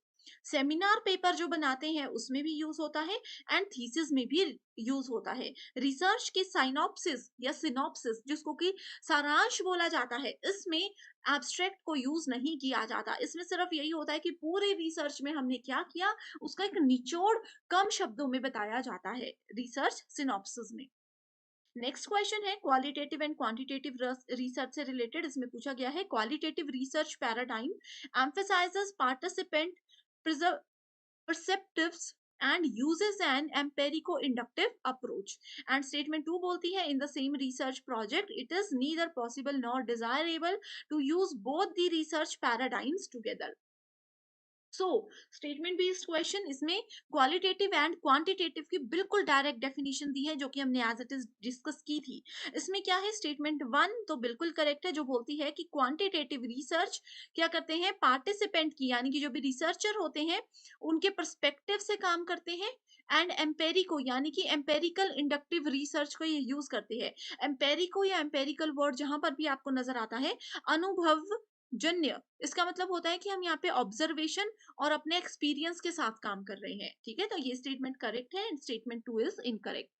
सेमिनार पेपर जो बनाते हैं उसमें भी यूज होता है, एंड थीसिस में भी यूज होता है। रिसर्च के साइनॉप्सिस या सिनॉप्सिस, जिसको कि सारांश बोला जाता है, इसमें एब्स्ट्रैक्ट को यूज नहीं किया जाता। इसमें सिर्फ यही होता है कि पूरे रिसर्च में हमने क्या किया, उसका एक निचोड़ कम शब्दों में बताया जाता है रिसर्च सिनॉप्सिस में। नेक्स्ट क्वेश्चन है क्वालिटेटिव एंड क्वांटिटेटिव रिसर्च से रिलेटेड। इसमें पूछा गया है, qualitative research paradigm emphasises participant perceptives and uses an empirico inductive approach। and statement 2 बोलती है, in the same research project it is neither possible nor desirable to use both the research paradigms together। So statement based question इसमें क्वालिटेटिव एंड क्वांटिटेटिव की बिल्कुल डायरेक्ट डेफिनेशन दी है जो कि हमने एज इट इज डिस्कस की थी। इसमें क्या है, स्टेटमेंट वन तो बिल्कुल करेक्ट है जो बोलती है कि क्वांटिटेटिव रिसर्च क्या करते हैं, पार्टिसिपेंट की यानी कि जो भी रिसर्चर होते हैं उनके परस्पेक्टिव से काम करते हैं। एंड एम्पेरिको यानी कि एम्पेरिकल इंडक्टिव रिसर्च को ये यूज करते हैं। एम्पेरिको या एम्पेरिकल वर्ड जहां पर भी आपको नजर आता है, अनुभव जन्य, इसका मतलब होता है कि हम यहाँ पे ऑब्जर्वेशन और अपने एक्सपीरियंस के साथ काम कर रहे हैं। ठीक है, तो ये स्टेटमेंट करेक्ट है and statement two is incorrect.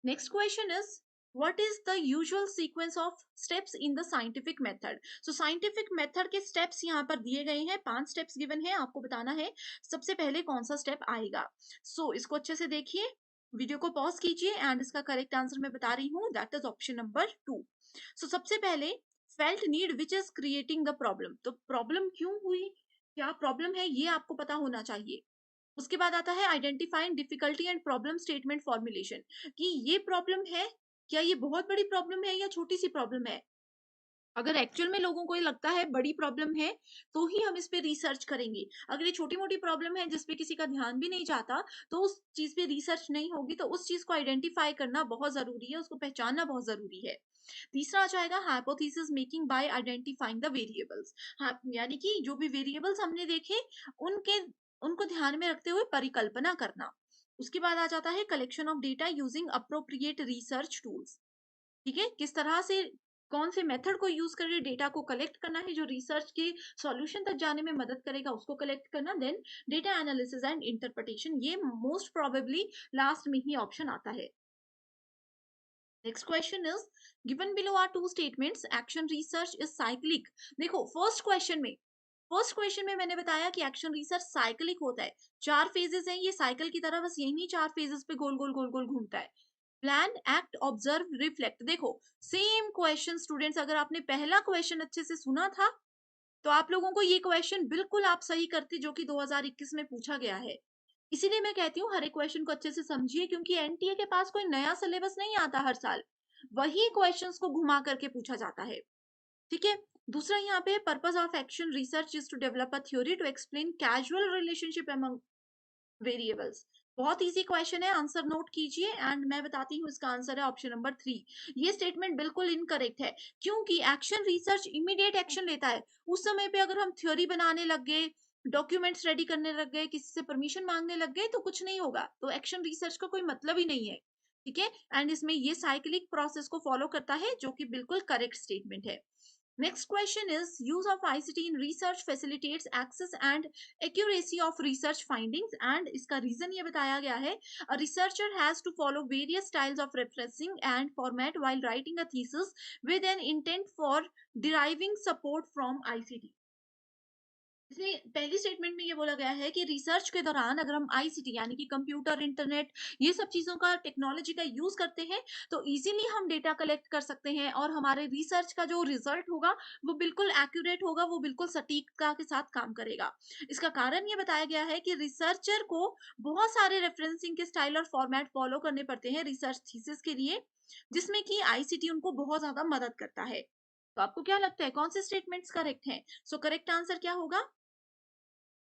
Next question is what is the usual sequence of steps in the scientific method? So scientific method के steps यहाँ पर दिए गए हैं, 5 steps given है, आपको बताना है सबसे पहले कौन सा स्टेप आएगा। इसको अच्छे से देखिए, वीडियो को पॉज कीजिए एंड इसका करेक्ट आंसर मैं बता रही हूँ, दैट इज ऑप्शन नंबर 2। सबसे पहले felt need which is creating the problem, तो प्रॉब्लम क्यों हुई, क्या प्रॉब्लम है ये आपको पता होना चाहिए। उसके बाद आता है identifying difficulty and problem statement formulation, कि ये प्रॉब्लम है, क्या ये बहुत बड़ी प्रॉब्लम है या छोटी सी प्रॉब्लम है। अगर एक्चुअल में लोगों को ये लगता है बड़ी प्रॉब्लम है तो ही हम इस पे रिसर्च करेंगे। अगर ये छोटी मोटी प्रॉब्लम है जिस पे किसी का ध्यान भी नहीं जाता तो उस चीज पे रिसर्च नहीं होगी। तो उस चीज को आइडेंटिफाई करना बहुत जरूरी है, उसको पहचानना बहुत जरूरी है। तीसरा आ जाएगा hypothesis making bye identifying the variables. हाँ, यानी कि जो भी वेरिएबल्स हमने देखे उनके उनको ध्यान में रखते हुए परिकल्पना करना। उसके बाद आ जाता है collection of data using appropriate research tools. ठीक है, किस तरह से कौन से मेथड को यूज करके डेटा को कलेक्ट करना है जो रिसर्च के सॉल्यूशन तक जाने में मदद करेगा, उसको कलेक्ट करना। Then data analysis and interpretation, ये मोस्ट प्रोबेबली लास्ट में ही ऑप्शन आता है। Next question is given below are two statements action research is cyclic. देखो फर्स्ट क्वेश्चन में मैंने बताया कि एक्शन रिसर्च साइक्लिक होता है, 4 फेजेस हैं, ये साइकिल की तरह बस यही 4 फेजेस पे गोल गोल गोल गोल घूमता है। Plan, act, observe, reflect. देखो सेम क्वेश्चन स्टूडेंट्स, अगर आपने पहला क्वेश्चन अच्छे से सुना था तो आप लोगों को ये क्वेश्चन बिल्कुल आप सही करते जो कि 2021 में पूछा गया है। इसीलिए मैं कहती हूँ हर एक क्वेश्चन को अच्छे से समझिए, क्योंकि एनटीए के पास कोई नया सिलेबस नहीं आता हर साल, वही क्वेश्चंस को घुमा करके पूछा जाता है। ठीक है, दूसरा यहाँ पे purpose of action research is to develop a theory to explain casual relationship among variables. बहुत इजी क्वेश्चन है, आंसर नोट कीजिए एंड मैं बताती हूँ इसका आंसर है ऑप्शन नंबर 3। ये स्टेटमेंट बिल्कुल इनकरेक्ट है, क्योंकि एक्शन रिसर्च इमीडिएट एक्शन लेता है। उस समय पे अगर हम थ्योरी बनाने लग गए, डॉक्यूमेंट्स रेडी करने लग गए, किसी से परमिशन मांगने लग गए तो कुछ नहीं होगा, तो एक्शन रिसर्च का कोई मतलब ही नहीं है। ठीक है, एंड इसमें ये साइक्लिक प्रोसेस को फॉलो करता है जो कि बिल्कुल करेक्ट स्टेटमेंट है। Next question is use of ICT in research facilitates access and accuracy of research findings, and इसका reason ये बताया गया है, a researcher has to follow various styles of referencing and format while writing a thesis with an intent for deriving support from ICT। इसमें पहली स्टेटमेंट में ये बोला गया है कि रिसर्च के दौरान अगर हम आईसीटी यानी कि कंप्यूटर, इंटरनेट, ये सब चीजों का, टेक्नोलॉजी का यूज करते हैं तो इजीली हम डेटा कलेक्ट कर सकते हैं और हमारे रिसर्च का जो रिजल्ट होगा वो बिल्कुल एक्यूरेट होगा, वो बिल्कुल सटीकता के साथ काम करेगा। इसका कारण ये बताया गया है कि रिसर्चर को बहुत सारे रेफरेंसिंग के स्टाइल और फॉर्मेट फॉलो करने पड़ते हैं रिसर्च थीसिस के लिए, जिसमें कि आईसीटी उनको बहुत ज्यादा मदद करता है। तो आपको क्या लगता है कौन से स्टेटमेंट्स करेक्ट हैं? करेक्ट आंसर क्या होगा?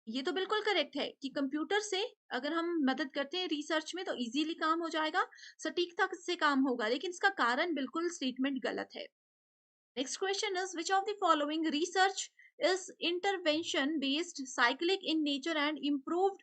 ये तो बिल्कुल करेक्ट है कि कंप्यूटर से अगर हम मदद करते हैं रिसर्च में तो इजीली काम हो जाएगा, सटीकता से काम होगा, लेकिन इसका कारण बिल्कुल स्टेटमेंट गलत है। Next question is which of the following research is intervention based, cyclic in nature and improved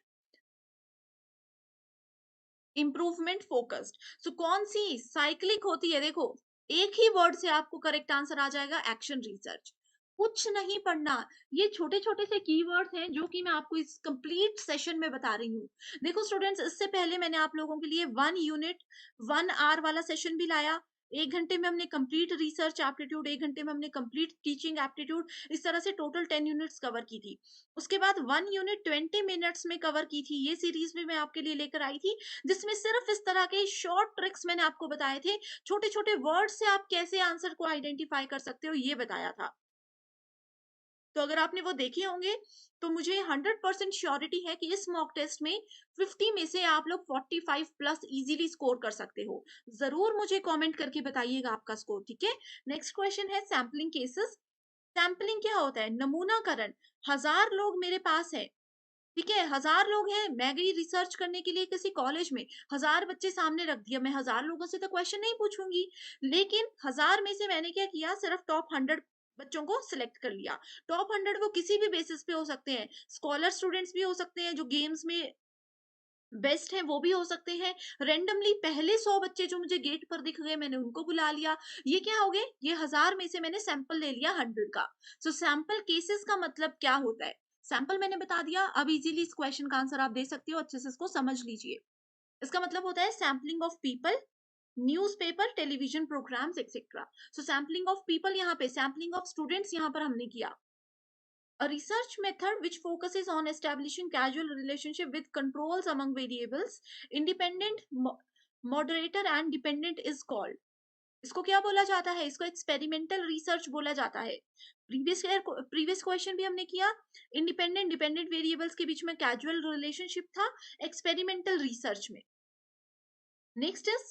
improvement focused. कौन सी साइक्लिक होती है? देखो एक ही वर्ड से आपको करेक्ट आंसर आ जाएगा, एक्शन रिसर्च। कुछ नहीं पढ़ना, ये छोटे छोटे से कीवर्ड्स हैं जो कि मैं आपको इस कंप्लीट सेशन में बता रही हूँ। देखो स्टूडेंट्स, इससे पहले मैंने आप लोगों के लिए 1 यूनिट 1 आवर वाला सेशन भी लाया। 1 घंटे में हमने कंप्लीट रिसर्च एप्टीट्यूड, 1 घंटे में हमने कंप्लीट टीचिंग एप्टीट्यूड, इस तरह से टोटल 10 यूनिट्स कवर की थी। उसके बाद 1 यूनिट 20 मिनट्स में कवर की थी, ये सीरीज भी मैं आपके लिए लेकर आई थी, जिसमें सिर्फ इस तरह के शॉर्ट ट्रिक्स मैंने आपको बताए थे, छोटे छोटे वर्ड से आप कैसे आंसर को आइडेंटिफाई कर सकते हो ये बताया था। तो अगर आपने वो देखे होंगे तो मुझे 100% श्योरिटी है कि इस मॉक टेस्ट में 50 में से आप लोग 45 प्लस इजीली स्कोर कर सकते हो। जरूर मुझे कमेंट करके बताइएगा आपका स्कोर। ठीक है, नेक्स्ट क्वेश्चन है सैम्पलिंग केसेस। सैम्पलिंग क्या होता है? नमूनाकरण। 1000 लोग मेरे पास है, ठीक है, 1000 लोग हैं, मैं गई रिसर्च करने के लिए किसी कॉलेज में, 1000 बच्चे सामने रख दिया, मैं 1000 लोगों से तो क्वेश्चन नहीं पूछूँगी। लेकिन 1000 में से मैंने क्या किया, सिर्फ टॉप 100 बच्चों को सिलेक्ट कर लिया। टॉप 100 वो किसी भी बेसिस पे हो सकते हैं, स्कॉलर स्टूडेंट्स भी हो सकते हैं, जो गेम्स में बेस्ट हैं वो भी हो सकते हैं। रैंडमली पहले 100 बच्चे जो मुझे गेट पर दिख गए, मैंने उनको बुला लिया। ये क्या हो गए, ये 1000 में से मैंने सैंपल ले लिया 100 का। सो सैंपल केसेस का मतलब क्या होता है? सैंपल मैंने बता दिया, अब इजीली इस क्वेश्चन का आंसर आप दे सकते हो, अच्छे से इसको समझ लीजिए। इसका मतलब होता है sampling of people, newspaper, television programmes etcetera. So sampling of people, यहाँ पे सैंपलिंग ऑफ स्टूडेंट्स यहाँ पर हमने किया। A research method which focuses on establishing causal relationship with controls among variables, independent, moderator and dependent is called. इसको क्या बोला जाता है? इसको एक्सपेरिमेंटल रिसर्च बोला जाता है। प्रीवियस क्वेश्चन भी हमने किया, इंडिपेंडेंट डिपेंडेंट वेरिएबल्स के बीच में कैजुअल रिलेशनशिप था एक्सपेरिमेंटल रिसर्च में। Next is,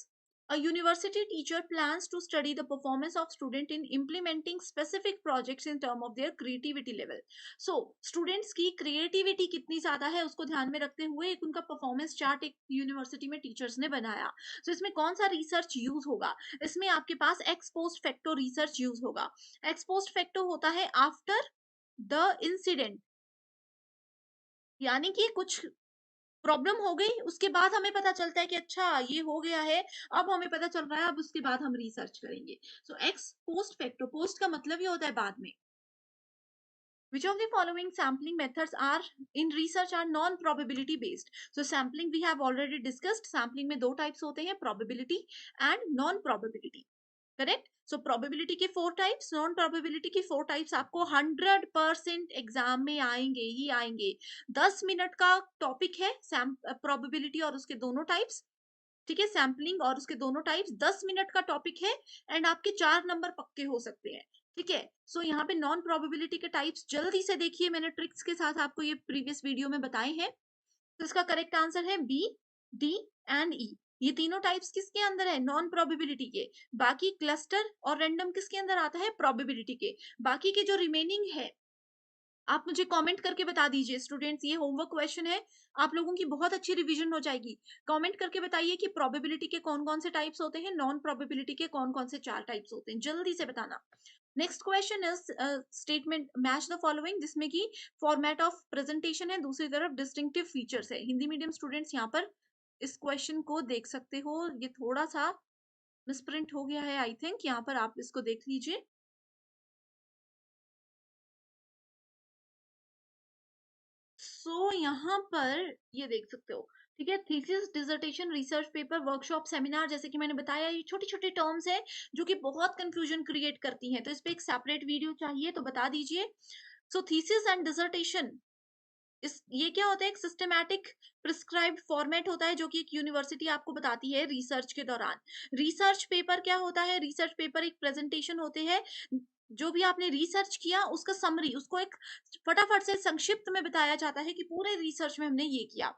a university teacher plans to study the performance of student in implementing specific projects in term of their creativity level. So students की creativity कितनी ज्यादा है उसको ध्यान में रखते हुए एक उनका performance chart एक यूनिवर्सिटी में टीचर्स ने बनाया। So इसमें कौन सा रिसर्च यूज होगा? इसमें आपके पास ex post facto research use होगा। ex post facto होता है आफ्टर द इंसिडेंट, यानी कि कुछ प्रॉब्लम हो गई, उसके बाद हमें पता चलता है कि अच्छा ये हो गया है, अब हमें पता चल रहा है, अब उसके बाद हम रिसर्च करेंगे। सो एक्स पोस्ट फैक्टो, पोस्ट का मतलब ये होता है बाद में। Which of the following sampling methods are in research are non probability based? So sampling we have already discussed, sampling में दो types होते हैं, probability and non probability, correct. So probability के 4 टाइप्स, नॉन प्रोबेबिलिटी के 4 टाइप्स आपको 100% एग्जाम में आएंगे ही आएंगे। 10 मिनट का टॉपिक है प्रोबेबिलिटी और उसके दोनों टाइप्स, ठीक है, सैम्पलिंग और उसके दोनों टाइप्स 10 मिनट का टॉपिक है एंड आपके 4 नंबर पक्के हो सकते हैं, ठीक है। सो यहाँ पे नॉन प्रोबेबिलिटी के टाइप्स जल्दी से देखिए, मैंने ट्रिक्स के साथ आपको ये प्रीवियस वीडियो में बताए हैं। तो इसका करेक्ट आंसर है बी, डी एंड ई। ये तीनों टाइप्स किसके अंदर है? नॉन प्रोबेबिलिटी के। बाकी क्लस्टर और रैंडम किसके अंदर आता है? प्रोबेबिलिटी के। बाकी के जो रिमेनिंग है आप मुझे कमेंट करके बता दीजिए स्टूडेंट्स, ये होमवर्क क्वेश्चन है, आप लोगों की बहुत अच्छी रिवीजन हो जाएगी। कमेंट करके बताइए कि प्रोबेबिलिटी के कौन कौन से टाइप्स होते हैं, नॉन प्रोबेबिलिटी के कौन कौन से 4 टाइप्स होते हैं, जल्दी से बताना। Next question is statement match the following, जिसमें कि फॉर्मेट ऑफ प्रेजेंटेशन है, दूसरी तरफ डिस्टिंक्टिव फीचर्स है। हिंदी मीडियम स्टूडेंट्स यहाँ पर इस क्वेश्चन को देख सकते हो, ये थोड़ा सा मिसप्रिंट हो गया है आई थिंक, यहाँ पर आप इसको देख लीजिए। सो यहाँ पर ये देख सकते हो, ठीक है, thesis, dissertation, research paper, workshop, seminar, जैसे कि मैंने बताया ये छोटी छोटी टर्म्स है जो कि बहुत कंफ्यूजन क्रिएट करती हैं, तो इस पे एक सेपरेट वीडियो चाहिए तो बता दीजिए। सो थीसिस एंड डिसर्टेशन, इस ये क्या होता है? एक सिस्टमैटिक प्रिस्क्राइब्ड फॉर्मेट होता है जो कि एक यूनिवर्सिटी आपको बताती है रिसर्च के दौरान। रिसर्च पेपर क्या होता है? रिसर्च पेपर एक प्रेजेंटेशन होते हैं, जो भी आपने रिसर्च किया उसका समरी, उसको एक फटाफट से संक्षिप्त में बताया जाता है कि पूरे रिसर्च में हमने ये किया,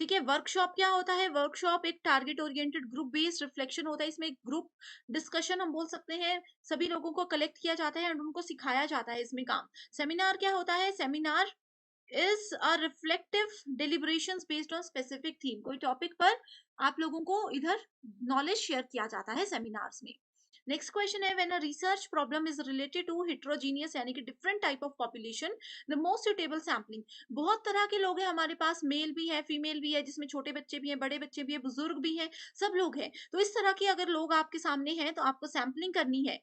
ठीक है। वर्कशॉप क्या होता है? वर्कशॉप एक target oriented group based reflection होता है, इसमें एक ग्रुप डिस्कशन हम बोल सकते हैं, सभी लोगों को कलेक्ट किया जाता है और उनको सिखाया जाता है इसमें काम। सेमिनार क्या होता है? Seminar is a reflective deliberations based on specific theme, कोई टॉपिक पर आप लोगों को इधर नॉलेज शेयर किया जाता है सेमिनार्स में। नेक्स्ट क्वेश्चन है, when a research problem is related to heterogeneous यानी कि different type of population, the most suitable sampling, बहुत तरह के लोग हैं हमारे पास, मेल भी है, फीमेल भी है, जिसमें छोटे बच्चे भी हैं, बड़े बच्चे भी हैं, बुजुर्ग भी हैं, सब लोग हैं। तो इस तरह के अगर लोग आपके सामने हैं तो आपको सैम्पलिंग करनी है,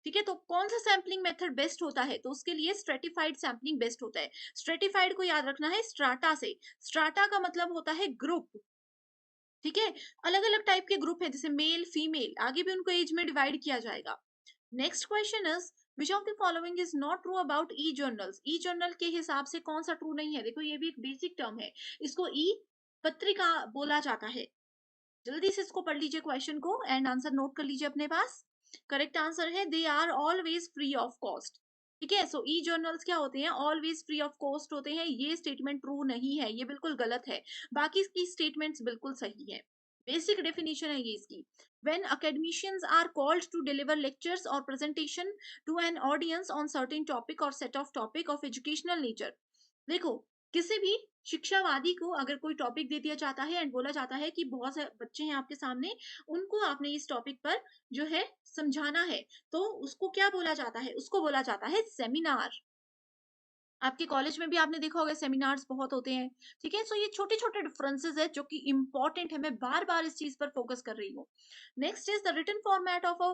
ठीक है। तो कौन सा सैम्पलिंग मेथड बेस्ट होता है? तो उसके लिए स्ट्रेटिफाइड सैम्पलिंग बेस्ट होता है। स्ट्रेटिफाइड को याद रखना है स्ट्राटा से, स्ट्राटा का मतलब होता है ग्रुप, ठीक है। अलग अलग टाइप के ग्रुप है, जैसे मेल फीमेल, आगे भी उनको एज में डिवाइड किया जाएगा। Next question is, which of the following is not true about E journals, E journal के हिसाब से कौन सा ट्रू नहीं है? देखो ये भी एक बेसिक टर्म है, इसको ई पत्रिका बोला जाता है। जल्दी से इसको पढ़ लीजिए क्वेश्चन को एंड आंसर नोट कर लीजिए अपने पास। करेक्ट आंसर है they are always free of cost, ठीक है। सो ई जर्नल्स क्या होते हैं? ऑलवेज फ्री ऑफ कॉस्ट होते हैं। ये स्टेटमेंट ट्रू नहीं है, ये बिल्कुल गलत है, बाकी की स्टेटमेंट्स बिल्कुल सही है। बेसिक डेफिनेशन है ये इसकी। when academicians are called to deliver lectures or presentation to an audience on certain topic or set of topic of educational nature, देखो किसी भी शिक्षावादी को अगर कोई टॉपिक दे दिया जाता है एंड बोला जाता है कि बहुत से बच्चे हैं आपके सामने, उनको आपने इस टॉपिक पर जो है समझाना है, तो उसको क्या बोला जाता है? उसको बोला जाता है सेमिनार। आपके कॉलेज में भी आपने देखा होगा सेमिनार्स बहुत होते हैं, ठीक है? सो ये छोटे-छोटे डिफरेंसेस है जो कि इम्पोर्टेंट है, मैं बार-बार इस चीज़ पर फोकस कर रही हूँ। Next is the written format of a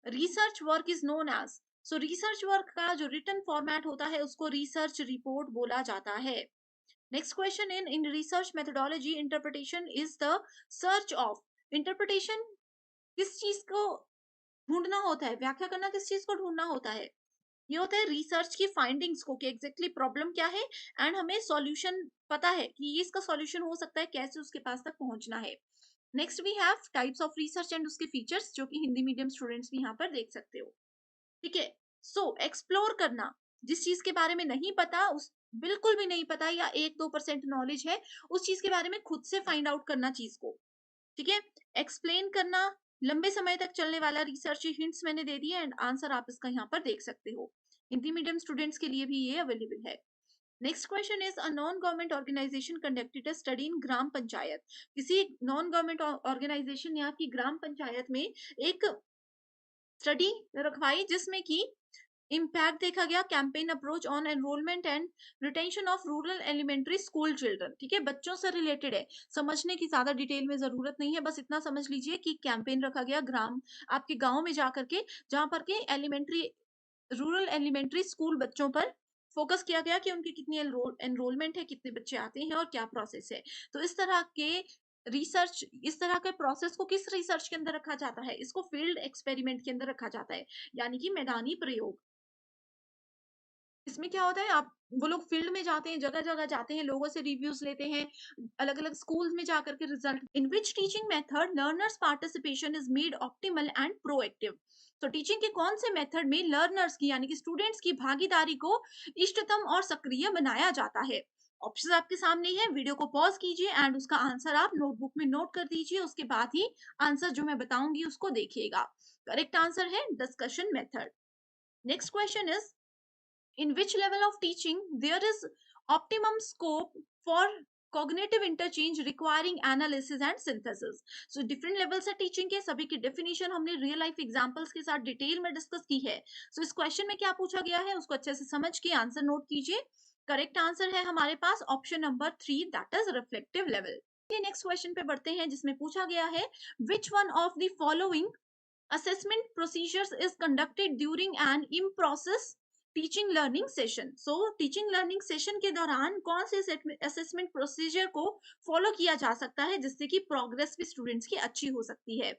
research work is known as, so research work का जो रिटन फॉर्मेट होता है उसको रिसर्च रिपोर्ट बोला जाता है। Next question in research methodology interpretation is the search of, interpretation किस चीज़ को ढूँढना होता है, व्याख्या करना किस चीज़ को ढूँढना होता है? ये होता है रिसर्च की फाइंडिंग्स को कि एग्जैक्टली प्रॉब्लम क्या है एंड हमें सॉल्यूशन पता है कि ये इसका सॉल्यूशन हो सकता है, कैसे उसके पास तक पहुंचना है। Next we have types of research and उसके फीचर्स जो कि हिंदी मीडियम स्टूडेंट्स भी यहाँ पर देख सकते हो, ठीक है? सो एक्सप्लोर करना, जिस चीज के बारे में नहीं पता, उस बिल्कुल भी नहीं पता या 1-2% नॉलेज है, उस चीज के बारे में खुद से फाइंड आउट करना चीज को, ठीक है? एक्सप्लेन करना, लंबे समय तक चलने वाला रिसर्च, हिंट्स मैंने दे दिए एंड आंसर आप इसका यहाँ पर देख सकते हो। हिंदी मीडियम स्टूडेंट्स के लिए भी ये अवेलेबल है। Next question is a non government organization conducted a study in gram panchayat, किसी नॉन गवर्नमेंट ऑर्गेनाइजेशन या की ग्राम पंचायत में एक स्टडी रखवाई जिसमें कि इम्पैक्ट देखा गया campaign approach on enrolment and retention of rural elementary school children, ठीक है? बच्चों से रिलेटेड है, समझने की ज्यादा डिटेल में जरूरत नहीं है, बस इतना समझ लीजिए कि कैंपेन रखा गया ग्राम, आपके गांव में जाकर के, जहां पर के एलिमेंट्री रूरल एलिमेंट्री स्कूल बच्चों पर फोकस किया गया कि उनकी कितनी एनरोलमेंट है, कितने बच्चे आते हैं और क्या प्रोसेस है। तो इस तरह के रिसर्च, इस तरह के प्रोसेस को किस रिसर्च के अंदर रखा जाता है? इसको फील्ड एक्सपेरिमेंट के अंदर रखा जाता है, यानी कि मैदानी प्रयोग। इसमें क्या होता है, आप वो लोग फील्ड में जाते हैं, जगह-जगह जाते हैं, लोगों से रिव्यूज लेते हैं, अलग-अलग स्कूल्स में जाकर के result, in which teaching method learners participation is made optimal and proactive. तो टीचिंग के कौन से मेथड में लर्नर्स की यानी कि स्टूडेंट्स की भागीदारी को इष्टतम और सक्रिय बनाया जाता है? ऑप्शन आपके सामने ही है, वीडियो को पॉज कीजिए एंड उसका आंसर आप नोटबुक में नोट कर दीजिए, उसके बाद ही आंसर जो मैं बताऊंगी उसको देखिएगा। करेक्ट आंसर है discussion method. Next question is in which level of teaching there is optimum scope for cognitive interchange requiring analysis and synthesis। so different levels है teaching के, सभी की definition हमने real life examples के साथ डिटेल में डिस्कस की है। so इस क्वेश्चन में क्या पूछा गया है उसको अच्छे से समझ के आंसर नोट कीजिए। करेक्ट आंसर है हमारे पास option number 3, that is reflective level. Next question पे बढ़ते हैं जिसमें पूछा गया है which one of the following assessment procedures is conducted during an in process teaching learning session. So teaching learning session के दौरान कौन से असेसमेंट प्रोसीजर को फॉलो किया जा सकता है जिससे कि प्रोग्रेस भी स्टूडेंट्स की अच्छी हो सकती है?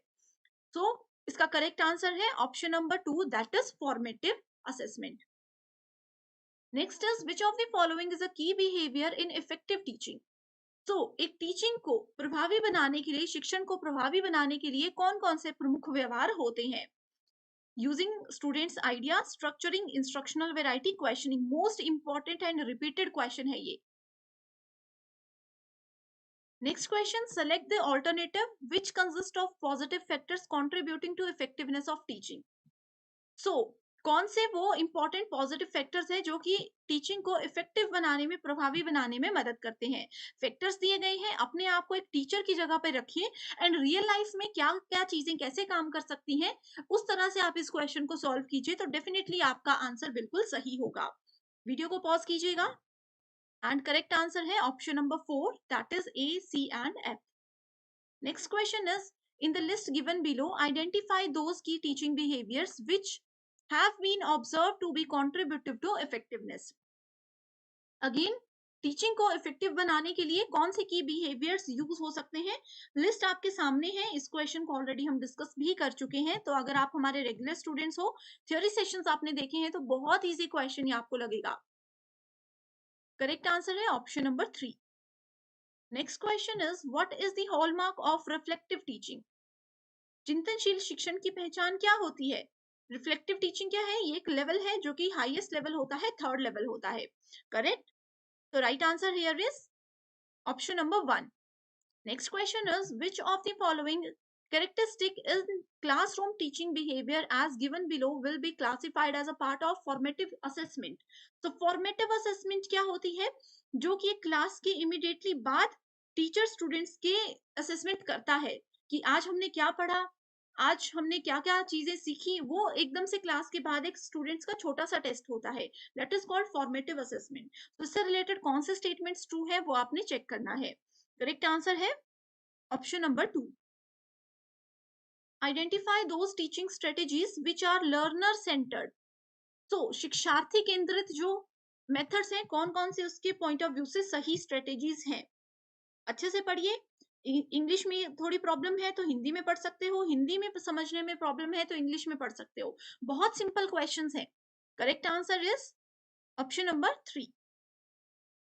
सो इसका करेक्ट आंसर है option number 2, that is formative assessment. Next is which of the following is अ की बिहेवियर इन इफेक्टिव टीचिंग। तो एक टीचिंग को प्रभावी बनाने के लिए, शिक्षण को प्रभावी बनाने के लिए कौन कौन से प्रमुख व्यवहार होते हैं? using students idea, structuring instructional variety, questioning, most important and repeated question है ये। next question, select the alternative which consists of positive factors contributing to effectiveness of teaching। so कौन से वो इंपॉर्टेंट पॉजिटिव फैक्टर्स है जो कि टीचिंग को इफेक्टिव बनाने में, प्रभावी बनाने में मदद करते हैं? फैक्टर्स दिए गए हैं, अपने आप को एक टीचर की जगह पे रखिए एंड रियल लाइफ में क्या क्या चीजें कैसे काम कर सकती हैं, उस तरह से आप इस क्वेश्चन को सॉल्व कीजिए तो डेफिनेटली आपका आंसर बिल्कुल सही होगा। वीडियो को पॉज कीजिएगा एंड करेक्ट आंसर है option number 4, that is A, C and F. Next question is in the list given below identify those key teaching behaviors which have been observed to be contributive to effectiveness। Again teaching को इफेक्टिव बनाने के लिए कौन से की बिहेवियर्स यूज हो सकते हैं? लिस्ट आपके सामने है, इस क्वेश्चन को ऑलरेडी हम डिस्कस भी कर चुके हैं, तो अगर आप हमारे रेगुलर स्टूडेंट्स हो, थ्योरी सेशंस आपने देखे हैं तो बहुत इजी क्वेश्चन ये आपको लगेगा। करेक्ट आंसर है option number 3। Next question is what is the hallmark of reflective teaching. चिंतनशील शिक्षण की पहचान क्या होती है? रिफ्लेक्टिव टीचिंग क्या है? ये एक लेवल है जो कि हाईएस्ट लेवल होता है, 3rd लेवल होता है। करेक्ट, तो right answer here is option number 1। Next question is which of the following Characteristic in classroom teaching behavior as given below will be classified as a part of formative assessment. तो formative assessment क्या होती है? जो कि क्लास के इमीडिएटली बाद टीचर स्टूडेंट्स के असेसमेंट करता है कि आज हमने क्या पढ़ा, आज हमने क्या क्या चीजें सीखी, वो एकदम से क्लास के बाद एक स्टूडेंट्स का छोटा सा टेस्ट होता है, that is called formative assessment. तो इससे रिलेटेड कौन से स्टेटमेंट्स ट्रू है वो आपने चेक करना है। करेक्ट आंसर है option number 2। Identify those teaching strategies which are learner centred. तो शिक्षार्थी केंद्रित जो मेथड्स हैं, कौन कौन से उसके पॉइंट ऑफ व्यू से सही स्ट्रेटेजीज हैं। अच्छे से पढ़िए। इंग्लिश में थोड़ी प्रॉब्लम है तो हिंदी में पढ़ सकते हो, हिंदी में समझने में प्रॉब्लम है तो इंग्लिश में पढ़ सकते हो। बहुत सिंपल क्वेश्चंस हैं। Correct answer is option number 3।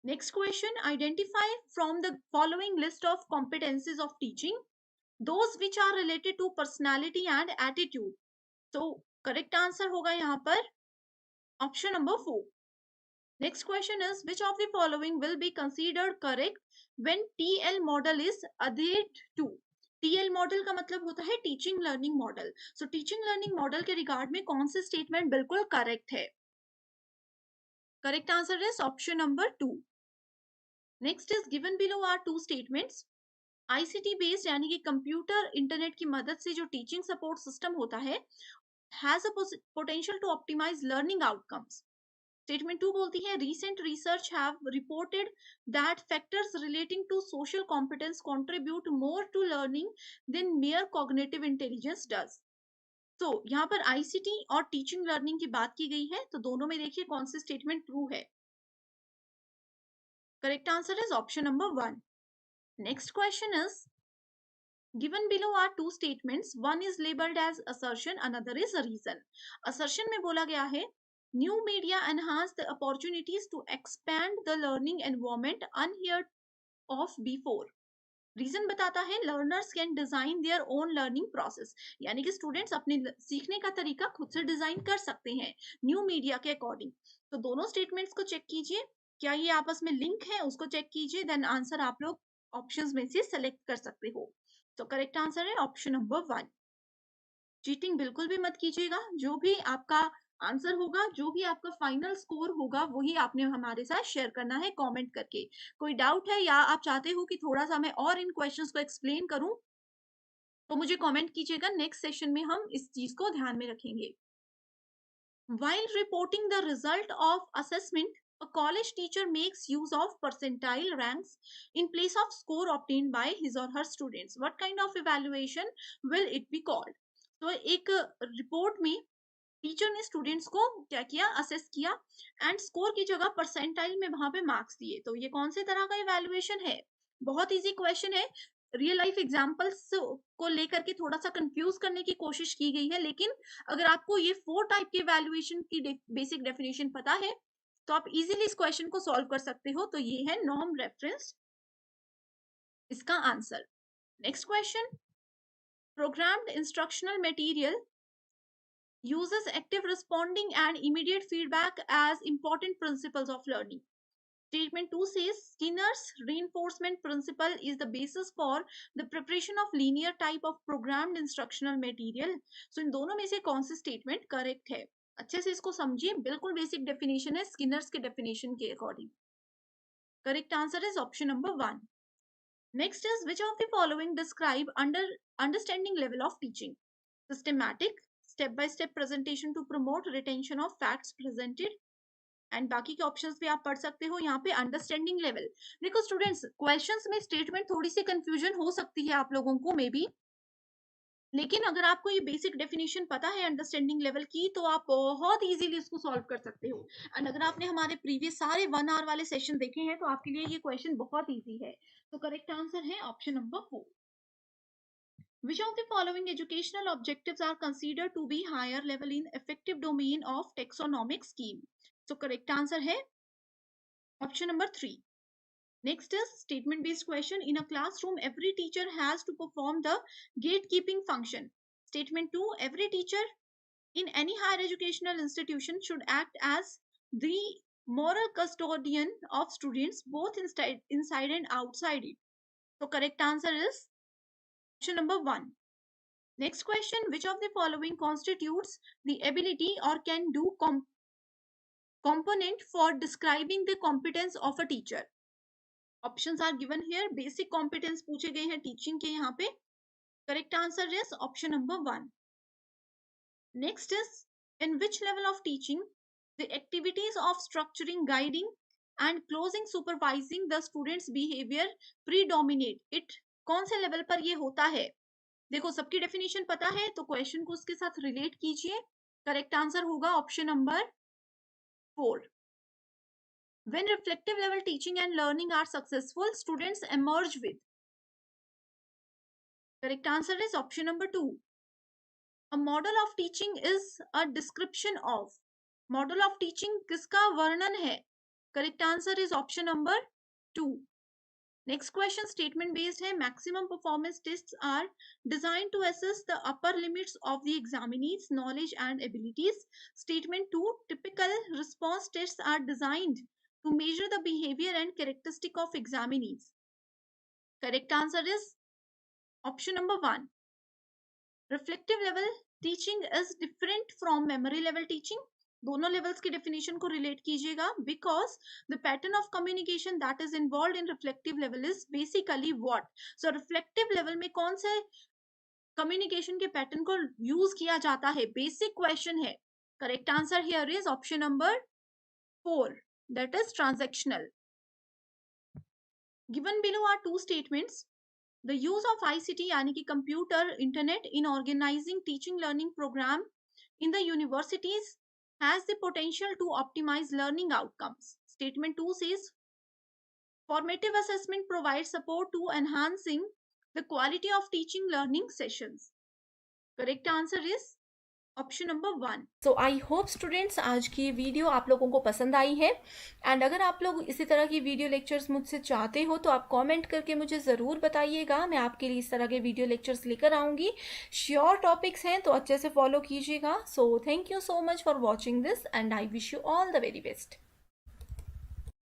Next question, identify from the following list of competencies of teaching those which are related to personality and attitude। तो करेक्ट आंसर होगा यहाँ पर option number 4। Next question is which of the following will be considered correct when TL model is adhered to। TL model का मतलब होता है teaching learning model. So teaching learning model के रिगार्ड में कौन से स्टेटमेंट बिल्कुल करेक्ट है? Correct answer is option number 2। Next is given below are two statements. ICT based यानी कि कंप्यूटर इंटरनेट की मदद से जो टीचिंग सपोर्ट सिस्टम होता है has a potential to optimize learning outcomes। Statement 2 बोलती है recent research have reported that factors relating to social competence contribute more to learning than mere cognitive intelligence does। तो यहाँ पर आईसीटी और टीचिंग लर्निंग की बात की गई है, तो दोनों में देखिए कौन सी स्टेटमेंट ट्रू है। Correct answer is option number 1। Next question is given below are two statements, one is labeled as assertion, another is a reason। assertion में बोला गया है new media enhance the opportunities to expand the learning environment unheard of before। Reason बताता है learners can design their own learning process, यानी कि स्टूडेंट्स अपने सीखने का तरीका खुद से डिजाइन कर सकते हैं न्यू मीडिया के अकॉर्डिंग। तो दोनों स्टेटमेंट्स को चेक कीजिए, क्या ये आपस में लिंक है उसको चेक कीजिए, देन आंसर आप लोग ऑप्शंस में से सेलेक्ट कर सकते हो। तो करेक्ट आंसर है ऑप्शन नंबर 1। चीटिंग बिल्कुल भी मत कीजिएगा, जो भी आपका आंसर होगा, जो भी आपका फाइनल स्कोर होगा, वही आपने हमारे साथ शेयर करना है कमेंट करके। कोई डाउट है या आप चाहते हो कि थोड़ा सा मैं और इन क्वेश्चंस को एक्सप्लेन करूं, तो मुझे कमेंट कीजिएगा। नेक्स्ट सेशन में हम इस चीज को ध्यान में रखेंगे। While reporting the result of assessment, a college teacher makes use of percentile ranks in place of score obtained by his or her students। What kind of evaluation will it be called? तो एक रिपोर्ट में टीचर ने स्टूडेंट्स को क्या किया, असेस किया एंड स्कोर की जगह परसेंटाइल में वहां पे मार्क्स दिए। तो ये कौन से तरह का इवैल्यूएशन है? बहुत इजी क्वेश्चन है। रियल लाइफ एग्जांपल्स को लेकर के थोड़ा सा कंफ्यूज करने की कोशिश की गई है, लेकिन अगर आपको ये 4 टाइप के इवैल्यूएशन की बेसिक डेफिनेशन पता है तो आप इजीली इस क्वेश्चन को सॉल्व कर सकते हो। तो ये है नॉर्म रेफरेंस इसका answer. Next question, programmed instructional material uses active responding and immediate feedback as important principles of learning। Statement 2 says Skinner's reinforcement principle is the basis for the preparation of linear type of programmed instructional material। So इन दोनों में से कौन सी स्टेटमेंट करेक्ट है? अच्छे से इसको समझिए, बिल्कुल बेसिक डेफिनेशन है स्किनर्स के डेफिनेशन के according. Correct answer is option number 1। Next is which of the following describe understanding level of teaching? Systematic, step by step presentation to promote retention of facts presented। And बाकी के ऑप्शंस भी आप पढ़ सकते हो। यहाँ पे अंडरस्टैंडिंग लेवल, देखो स्टूडेंट्स क्वेश्चंस में स्टेटमेंट थोड़ी सी कंफ्यूजन हो सकती है आप लोगों को मे बी, लेकिन अगर आपको ये बेसिक डेफिनेशन पता है अंडरस्टैंडिंग लेवल की तो आप बहुत इजीली इसको सॉल्व कर सकते हो। एंड अगर आपने हमारे प्रीवियस सारे 1 आवर वाले सेशन देखे हैं तो आपके लिए ये क्वेश्चन बहुत इजी है। तो करेक्ट आंसर है option number 4। Which of the following educational objectives are considered to be higher level in effective domain of taxonomic scheme? So correct answer है option number 3। Next is statement based question, in a classroom every teacher has to perform the gatekeeping function। Statement 2, every teacher in any higher educational institution should act as the moral custodian of students both inside and outside it। So correct answer is option number 1। Next question, which of the following constitutes the ability or can do component for describing the competence of a teacher? Options are given here. Basic competence पूछे गए हैं teaching के यहाँ पे. Correct answer is option number 1. Next is, in which level of teaching the activities of structuring, guiding and closing supervising the students behavior predominate? It कौन से लेवल पर ये होता है? देखो सबकी डेफिनेशन पता है तो क्वेश्चन को उसके साथ रिलेट कीजिए. करेक्ट आंसर होगा option number 4. When reflective level teaching and learning are successful, students emerge with. Correct answer is option number 2. A model of teaching is a description of. Model of teaching किसका वर्णन है? Correct answer is option number 2. Next question statement based है. Maximum performance tests are designed to assess the upper limits of the examinee's knowledge and abilities. Statement 2, typical response tests are designed to measure the behavior and characteristic of examinees. Correct answer is option number 1. Reflective level teaching is different from memory level teaching. दोनों लेवल्स की डेफिनेशन को रिलेट कीजिएगा. Because the pattern of communication that is involve in reflective level is basically what. So reflective level में कौन से कम्युनिकेशन के पैटर्न को यूज किया जाता है? बेसिक क्वेश्चन है. Correct answer here is option number 4, that is transactional. Given below are 2 statements. The use of ICT यानी कि computer internet in organizing teaching learning program in the universities has the potential to optimize learning outcomes. Statement 2 says formative assessment provides support to enhancing the quality of teaching learning sessions. Correct answer is option number 1. So I hope students आज की ये वीडियो आप लोगों को पसंद आई है. एंड अगर आप लोग इसी तरह की वीडियो लेक्चर्स मुझसे चाहते हो तो आप कमेंट करके मुझे ज़रूर बताइएगा. मैं आपके लिए इस तरह के वीडियो लेक्चर्स लेकर आऊँगी. श्योर टॉपिक्स हैं तो अच्छे से फॉलो कीजिएगा. So thank you so much for watching this and I wish you all the very best.